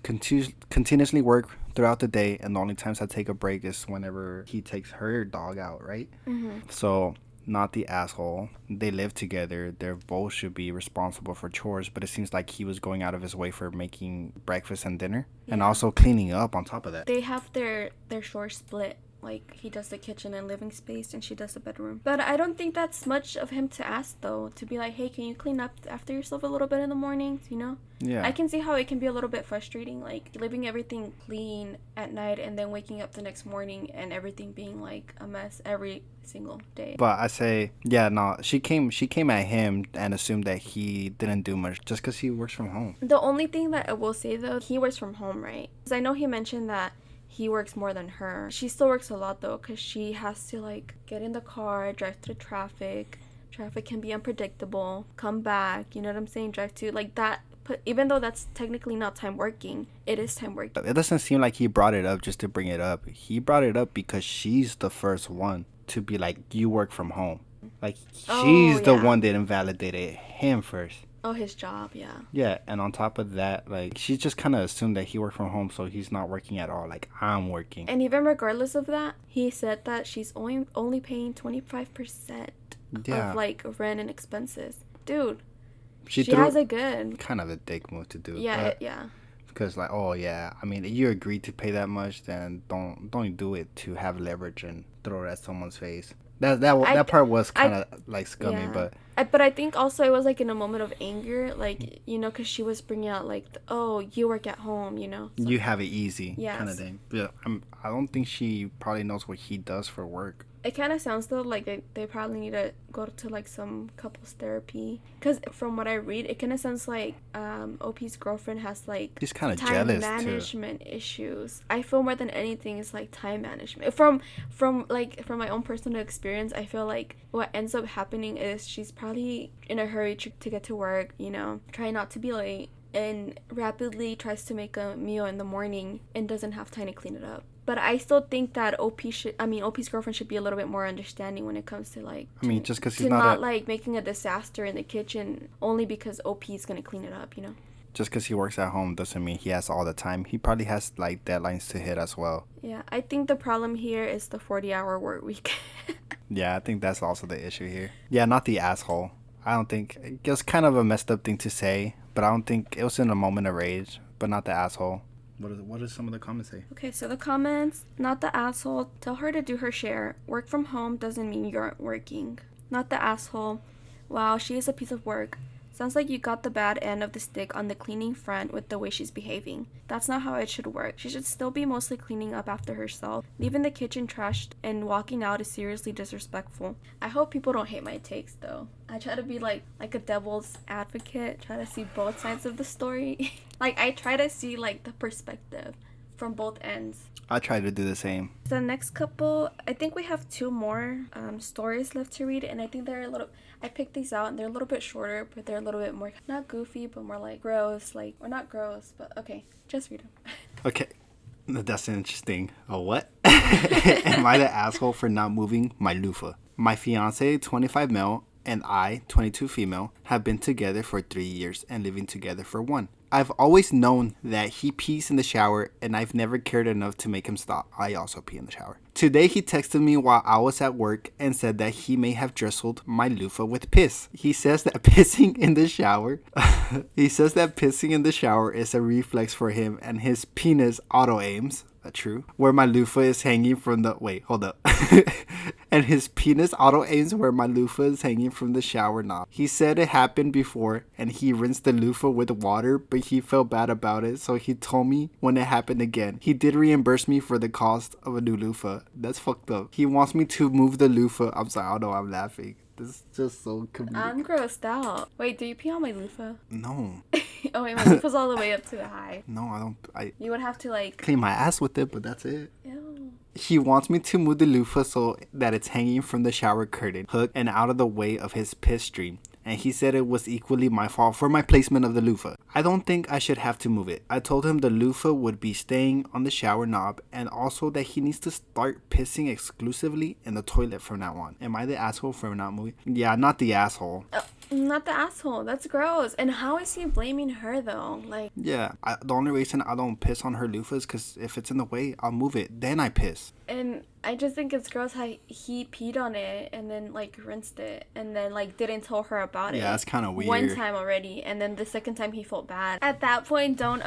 continuously work throughout the day, and the only times I take a break is whenever he takes her dog out, right? So, not the asshole. They live together. They both should be responsible for chores, but it seems like he was going out of his way for making breakfast and dinner, and also cleaning up on top of that. They have their chores split. Like, he does the kitchen and living space, and she does the bedroom. But I don't think that's much of him to ask, though. To be like, hey, can you clean up after yourself a little bit in the mornings, you know? Yeah. I can see how it can be a little bit frustrating, like, leaving everything clean at night and then waking up the next morning and everything being, like, a mess every single day. But I say, yeah, no, she came at him and assumed that he didn't do much just because he works from home. The only thing that I will say, though, he works from home, right? Because I know he mentioned that he works more than her. She still works a lot, though, because she has to, like, get in the car, drive through traffic. Traffic can be unpredictable. Come back, you know what I'm saying? Drive to, like, that. But even though that's technically not time working, it is time working. It doesn't seem like he brought it up just to bring it up. He brought it up because she's the first one to be like, you work from home. Like, she's the one that invalidated him first. Oh, his job, yeah. Yeah, and on top of that, like, she just kind of assumed that he worked from home, so he's not working at all. Like, I'm working. And even regardless of that, he said that she's only paying 25% of, like, rent and expenses. Dude, she has a good... Kind of a dick move to do. Yeah, yeah. Because, like, oh, yeah, I mean, if you agreed to pay that much, then don't do it to have leverage and throw it at someone's face. That part was kind of, like, scummy, but... But I think also it was, like, in a moment of anger, like, you know, because she was bringing out, like, oh, you work at home, you know? So, you have it easy, kind of thing. Yeah, I don't think she probably knows what he does for work. It kind of sounds, though, like they probably need to go to, like, some couples therapy. Because from what I read, it kind of sounds like OP's girlfriend has, like, he's kind of time jealous, management issues. I feel more than anything is, like, time management. From my own personal experience, I feel like what ends up happening is she's probably in a hurry to get to work, you know, trying not to be late, and rapidly tries to make a meal in the morning and doesn't have time to clean it up. But I still think that OP's girlfriend should be a little bit more understanding when it comes to, like... just because he's not like, making a disaster in the kitchen only because OP's gonna clean it up, you know? Just because he works at home doesn't mean he has all the time. He probably has, like, deadlines to hit as well. Yeah, I think the problem here is the 40-hour work week. Yeah, I think that's also the issue here. Yeah, not the asshole. I don't think... It was kind of a messed up thing to say, but I don't think... It was in a moment of rage, but not the asshole. What does some of the comments say? Okay, so the comments, not the asshole, tell her to do her share. Work from home doesn't mean you aren't working. Not the asshole, wow, she is a piece of work. Sounds like you got the bad end of the stick on the cleaning front with the way she's behaving. That's not how it should work. She should still be mostly cleaning up after herself. Leaving the kitchen trashed and walking out is seriously disrespectful. I hope people don't hate my takes, though. I try to be like a devil's advocate, try to see both sides of the story. Like, I try to see, like, the perspective from both ends. I try to do the same. The next couple, I think we have 2 more stories left to read, and I think I picked these out, and they're a little bit shorter, but they're a little bit more, not goofy, but more, like, gross, like, or not gross, but okay, just read them. Okay, that's interesting. Oh, what? Am I the asshole for not moving my loofah? My fiance, 25 male, and I, 22 female, have been together for 3 years and living together for 1. I've always known that he pees in the shower, and I've never cared enough to make him stop. I also pee in the shower. Today he texted me while I was at work and said that he may have drizzled my loofah with piss. He says that pissing in the shower is a reflex for him, and his penis auto aims. True. Where my loofah is hanging from the... Wait, hold up. And his penis auto-aims where my loofah is hanging from the shower knob. He said it happened before, and he rinsed the loofah with water, but he felt bad about it, so he told me when it happened again. He did reimburse me for the cost of a new loofah. That's fucked up. He wants me to move the loofah. I'm sorry, I don't know, I'm laughing. This is just so comedic. I'm grossed out. Wait, do you pee on my loofah? No. Oh wait, my loofah's all the way up to the high. No, I don't. You would have to, like... clean my ass with it, but that's it. Ew. He wants me to move the loofah so that it's hanging from the shower curtain hook and out of the way of his piss stream. and he said it was equally my fault for my placement of the loofah. I don't think I should have to move it. I told him the loofah would be staying on the shower knob, and also that he needs to start pissing exclusively in the toilet from now on. Am I the asshole for not moving? Yeah, not the asshole. Not the asshole. That's gross. And how is he blaming her though? Like, yeah, the only reason I don't piss on her loofah is because if it's in the way, I'll move it. Then I piss. And I just think it's gross how he peed on it and then like rinsed it and then like didn't tell her about it. Yeah, that's kind of weird. One time already, and then the second time he felt bad. At that point, don't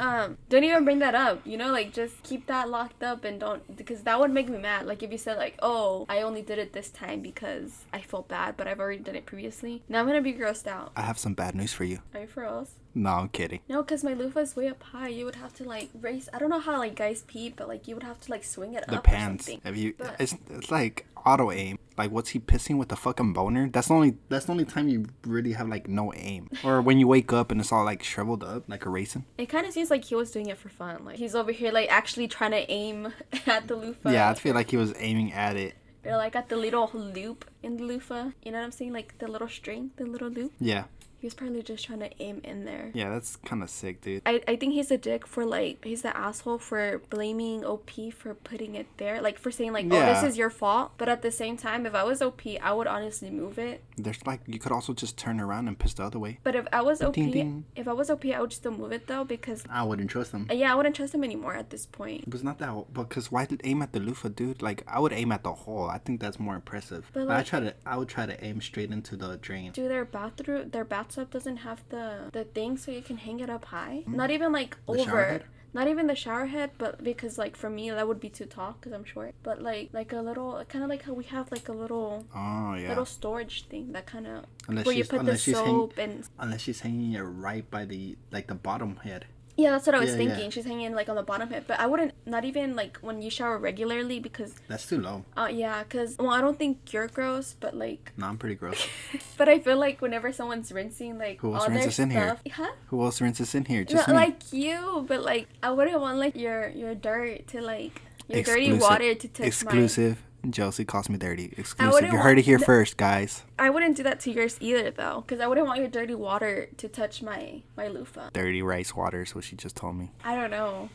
even bring that up. You know, like just keep that locked up and don't, because that would make me mad. Like if you said like, oh, I only did it this time because I felt bad, but I've already done it previously. Now I'm gonna be grossed out. I have some bad news for you. Are you for us? No, I'm kidding. No, because my loofah is way up high. You would have to like raise. I don't know how like guys pee, but like you would have to like swing it up or something. Have you? But it's like auto aim. Like, what's he pissing with the fucking boner? That's the only time you really have like no aim. Or when you wake up and it's all like shriveled up, like a raisin. It kind of seems like he was doing it for fun. Like he's over here like actually trying to aim at the loofah. Yeah, I feel like he was aiming at it. Or like at the little loop in the loofah. You know what I'm saying? Like the little string, the little loop. Yeah. He was probably just trying to aim in there. Yeah, that's kind of sick, dude. I think he's a dick for, like, he's the asshole for blaming OP for putting it there. Like, for saying, like, oh, this is your fault. But at the same time, if I was OP, I would honestly move it. There's, like, you could also just turn around and piss the other way. But if I was OP, ding, ding. If I was OP, I would still move it, though, because... I wouldn't trust him. Yeah, I wouldn't trust him anymore at this point. It was not that... Because why did aim at the loofah, dude? Like, I would aim at the hole. I think that's more impressive. But like, I would try to aim straight into the drain. Dude, their bathtub doesn't have the thing so you can hang it up high. Not even like over, not even the shower head, but because like for me that would be too tall because I'm short. But like a little, kind of like how we have like a little little storage thing that kind of where you put the soap and unless she's hanging it right by the like the bottom head. Yeah, that's what I was thinking. Yeah. She's hanging like on the bottom head, but I wouldn't, not even like when you shower regularly because that's too low. Yeah, because well, I don't think you're gross, but like no, I'm pretty gross. But I feel like whenever someone's rinsing like who else all rinses their in stuff, here? huh? Who else rinses in here? Just not me. Like you, but like I wouldn't want like your dirt to like your dirty water to touch exclusive. Josie calls me dirty. Exclusive. You heard it here first, guys. I wouldn't do that to yours either, though, because I wouldn't want your dirty water to touch my loofah. Dirty rice water is what she just told me. I don't know.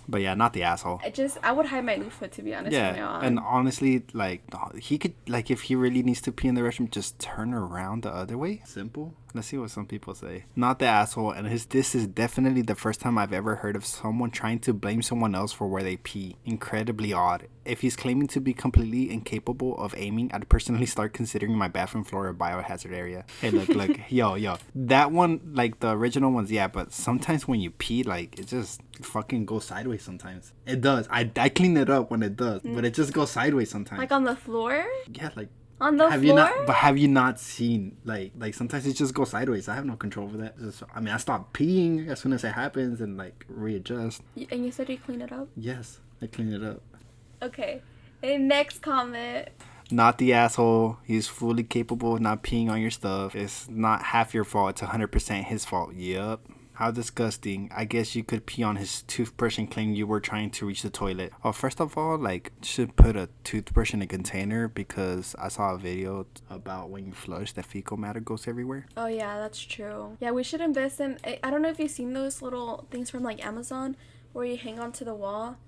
But yeah, not the asshole. I would hide my loofah, to be honest. Yeah, and honestly, like, he could, like, if he really needs to pee in the restroom, just turn around the other way. Simple. Let's see what some people say. Not the asshole, and this is definitely the first time I've ever heard of someone trying to blame someone else for where they pee. Incredibly odd. If he's claiming to be completely incapable of aiming, I'd personally start considering my bathroom floor a biohazard area. Hey, look, yo. That one, like, the original ones, yeah, but sometimes when you pee, like, it just fucking goes sideways sometimes. It does. I clean it up when it does, but it just goes sideways sometimes. Like on the floor? Yeah, like... On the floor? Have you not seen, like sometimes it just goes sideways. I have no control over that. I stop peeing as soon as it happens and, like, readjust. And you said you clean it up? Yes, I clean it up. Okay. And next comment. Not the asshole. He's fully capable of not peeing on your stuff. It's not half your fault. It's 100% his fault. Yep. How disgusting. I guess you could pee on his toothbrush and claim you were trying to reach the toilet. Oh, first of all, like, should put a toothbrush in a container because I saw a video about when you flush, that fecal matter goes everywhere. Oh, yeah, that's true. Yeah, we should invest in... I don't know if you've seen those little things from, like, Amazon where you hang onto the wall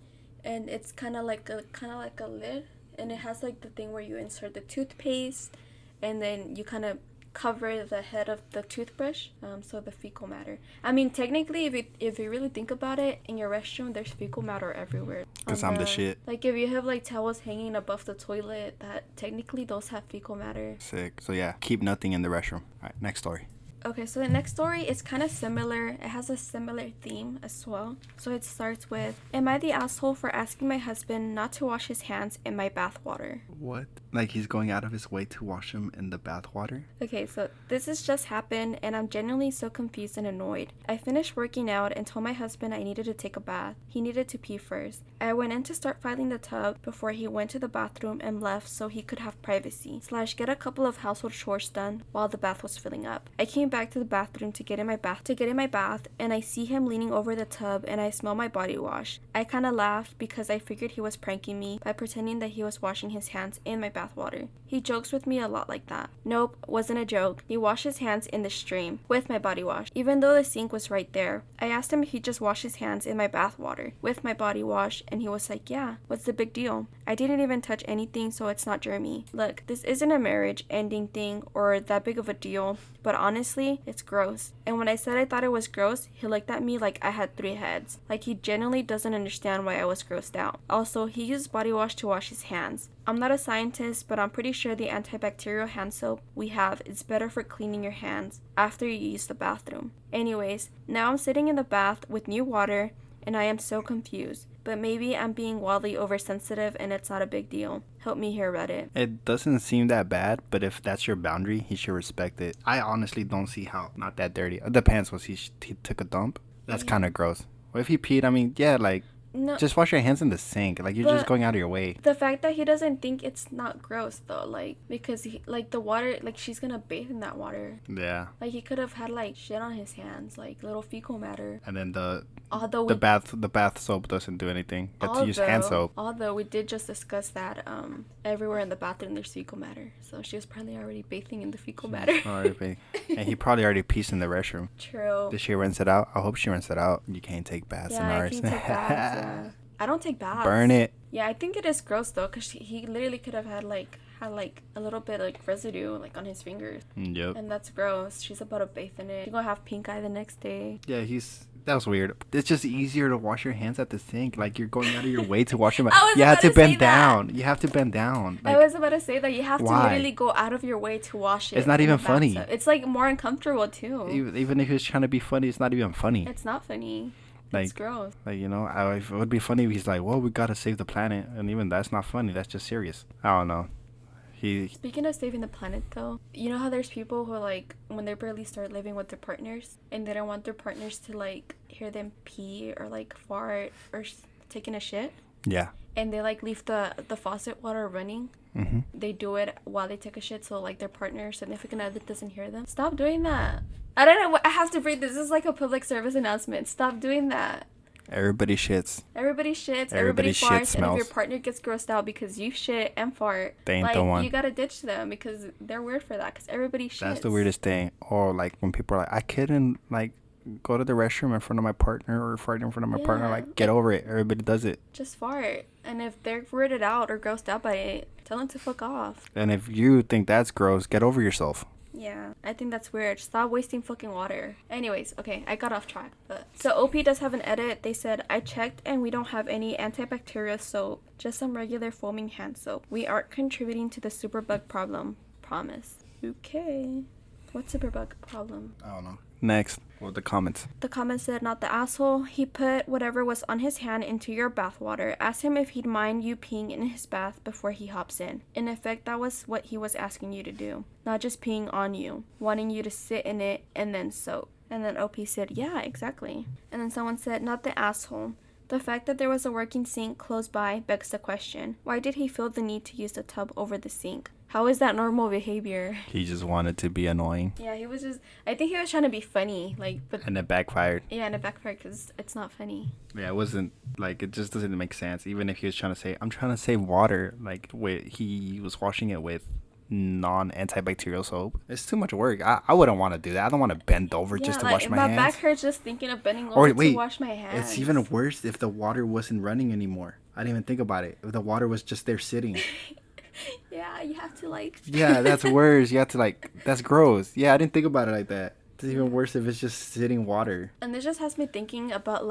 and it's kind of like a lid and it has, like, the thing where you insert the toothpaste and then you kind of cover the head of the toothbrush, so the fecal matter. I mean, technically, if you really think about it, in your restroom, there's fecal matter everywhere. Because I'm the shit. Like, if you have, like, towels hanging above the toilet, that technically those have fecal matter. Sick. So, yeah, keep nothing in the restroom. All right, next story. Okay, so the next story is kind of similar. It has a similar theme as well. So it starts with, am I the asshole for asking my husband not to wash his hands in my bath water? What? Like he's going out of his way to wash them in the bath water? Okay, so this has just happened and I'm genuinely so confused and annoyed. I finished working out and told my husband I needed to take a bath. He needed to pee first. I went in to start filing the tub before he went to the bathroom and left so he could have privacy / get a couple of household chores done while the bath was filling up. I came back back to the bathroom to get in my bath, and I see him leaning over the tub, and I smell my body wash. I kind of laughed because I figured he was pranking me by pretending that he was washing his hands in my bathwater. He jokes with me a lot like that. Nope, wasn't a joke. He washed his hands in the stream with my body wash, even though the sink was right there. I asked him if he'd just wash his hands in my bathwater with my body wash, and he was like, yeah, what's the big deal? I didn't even touch anything, so it's not germy. Look, this isn't a marriage ending thing or that big of a deal, but honestly, it's gross. And when I said I thought it was gross, he looked at me like I had 3 heads. Like he genuinely doesn't understand why I was grossed out. Also, he used body wash to wash his hands. I'm not a scientist, but I'm pretty sure the antibacterial hand soap we have is better for cleaning your hands after you use the bathroom. Anyways, now I'm sitting in the bath with new water, and I am so confused. But maybe I'm being wildly oversensitive and it's not a big deal. Help me here, Reddit. It doesn't seem that bad, but if that's your boundary, he should respect it. I honestly don't see how not that dirty. It depends. Was he took a dump? That's kind of gross. Well, if he peed, I mean, yeah, like, no, just wash your hands in the sink. Like, you're just going out of your way. The fact that he doesn't think it's not gross, though, like, because, the water, like, she's gonna bathe in that water. Yeah. Like, he could have had, like, shit on his hands, like, little fecal matter. And then the bath soap doesn't do anything. You have to use hand soap. Although we did just discuss that everywhere in the bathroom there's fecal matter. So she was probably already bathing in the fecal matter. And he probably already peed in the restroom. True. Did she rinse it out? I hope she rinsed it out. You can't take baths in ours. I can't take baths, yeah. I don't take baths. Burn it. Yeah, I think it is gross though, because he literally could have had a little bit like residue like on his fingers. Yep. And that's gross. She's about to bathe in it. She's gonna have pink eye the next day. Yeah, that was weird. It's just easier to wash your hands at the sink. Like, you're going out of your way to wash them. You have to bend down. You have to bend down. Like, I was about to say that you have to literally go out of your way to wash it. It's not even funny. It's like more uncomfortable too. Even if he's trying to be funny, it's not even funny. It's not funny. Like, it's gross. Like, you know, it would be funny if he's like, well, we gotta save the planet. And even that's not funny. That's just serious. I don't know. Speaking of saving the planet, though, you know how there's people who, like, when they barely start living with their partners, and they don't want their partners to, like, hear them pee or, like, fart or taking a shit? Yeah. And they, like, leave the faucet water running. Mm-hmm. They do it while they take a shit, so, like, their partner, significant other, doesn't hear them. Stop doing that. I don't know. I have to read this. This is, like, a public service announcement. Stop doing that. Everybody shits. Everybody farts, and if your partner gets grossed out because you shit and fart, they ain't the one. You gotta ditch them because they're weird for that. Because everybody shits. That's the weirdest thing. Or like when people are like, I couldn't like go to the restroom in front of my partner or fart in front of my partner. Like, get over it. Everybody does it. Just fart, and if they're weirded out or grossed out by it, tell them to fuck off. And if you think that's gross, get over yourself. Yeah, I think that's weird. Stop wasting fucking water. Anyways, okay, I got off track. So OP does have an edit. They said, I checked and we don't have any antibacterial soap, just some regular foaming hand soap. We aren't contributing to the superbug problem. Promise. Okay. What superbug problem? I don't know. Next. What the comments? The comments said, not the asshole. He put whatever was on his hand into your bathwater. Ask him if he'd mind you peeing in his bath before he hops in. In effect, that was what he was asking you to do. Not just peeing on you. Wanting you to sit in it and then soak. And then OP said, yeah, exactly. And then someone said, not the asshole. The fact that there was a working sink close by begs the question. Why did he feel the need to use the tub over the sink? How is that normal behavior? He just wanted to be annoying. Yeah, I think he was trying to be funny. And it backfired. Yeah, and it backfired because it's not funny. Yeah, it wasn't, it just doesn't make sense. Even if he was trying to say, I'm trying to save water, he was washing it with non-antibacterial soap. It's too much work. I wouldn't want to do that. I don't want to bend over just to wash my hands. My back hurts just thinking of bending over to wash my hands. It's even worse if the water wasn't running anymore. I didn't even think about it. If the water was just there sitting. Yeah, you have to Yeah, that's worse. You have to that's gross. Yeah, I didn't think about it like that. It's even worse if it's just sitting water. And this just has me thinking about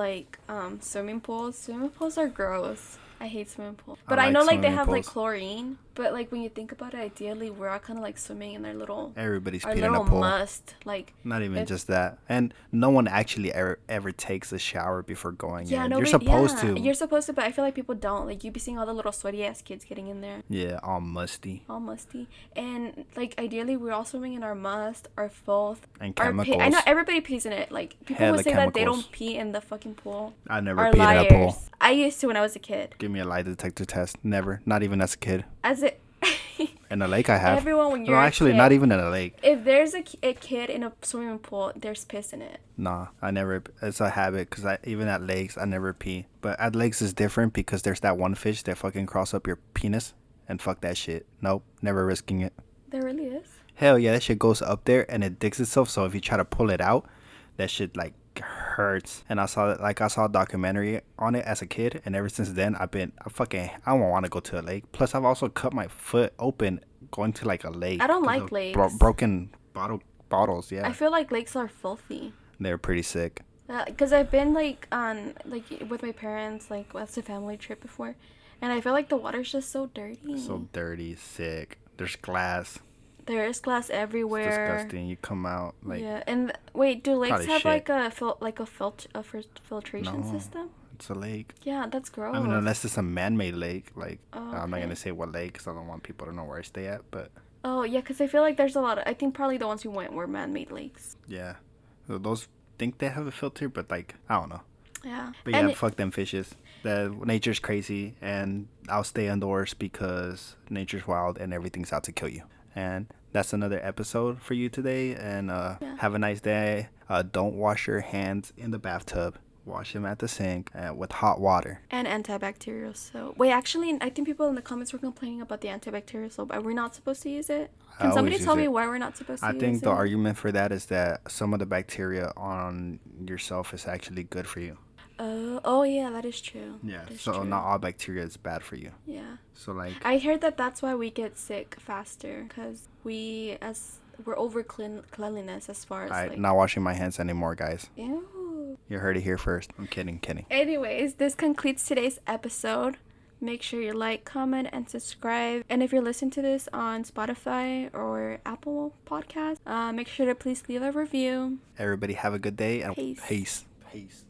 swimming pools. Swimming pools are gross. I hate swimming pools. But I know they have chlorine. But when you think about it, ideally we're all kind of swimming in their little. Everybody's peeing in a pool. Must not even just that, and no one actually ever takes a shower before going in. You're supposed to. You're supposed to, but I feel like people don't. You be seeing all the little sweaty ass kids getting in there. Yeah, all musty. And ideally we're all swimming in our must, our filth, and chemicals. I know everybody pees in it. People who say that they don't pee in the fucking pool. I never peed in a pool. I used to when I was a kid. Give me a lie detector test. Never. Not even as a kid. And In a lake, I have. Everyone, when you're No, a actually, kid, not even in a lake. if there's a kid in a swimming pool, there's piss in it. Nah, I never. It's a habit because even at lakes, I never pee. But at lakes is different because there's that one fish that fucking cross up your penis and fuck that shit. Nope, never risking it. There really is? Hell yeah, that shit goes up there and it digs itself. So if you try to pull it out, that shit like hurts. And I saw a documentary on it as a kid, and ever since then I don't want to go to a lake. Plus I've also cut my foot open going to like a lake. I don't like lakes. Broken bottles. Yeah, I feel like lakes are filthy. they're pretty sick. Because I've been like on like with my parents, like as a family trip before, and I feel like the water's just so dirty. So dirty, sick. There's glass. There is glass everywhere. It's disgusting. You come out like Yeah, and wait, do lakes probably have shit. like a filtration No. system? It's a lake. Yeah, that's gross. I mean, unless it's a man-made lake. Like I'm not okay. gonna say what lake because I don't want people to know where I stay at. But Oh yeah, because I feel like there's a lot of. I think probably the ones we went were man-made lakes. yeah, so those think they have a filter, but like I don't know. Yeah. But yeah, fuck them fishes. Nature's crazy, and I'll stay indoors because nature's wild and everything's out to kill you. And that's another episode for you today. And have a nice day. Don't wash your hands in the bathtub. Wash them at the sink with hot water. And antibacterial soap. Wait, actually, I think people in the comments were complaining about the antibacterial soap. Are we not supposed to use it? Can somebody tell me why we're not supposed to use it? I think the argument for that is that some of the bacteria on yourself is actually good for you. Oh yeah, that is true. Yeah, That is so true. not all bacteria is bad for you. Yeah. So like I heard that that's why we get sick faster, because we're over cleanliness as far as like. not washing my hands anymore, guys. Ew. You heard it here first. I'm kidding. Anyways, this concludes today's episode. Make sure you like, comment, and subscribe. And if you're listening to this on Spotify or Apple Podcasts, make sure to please leave a review. Everybody have a good day and Peace. Peace.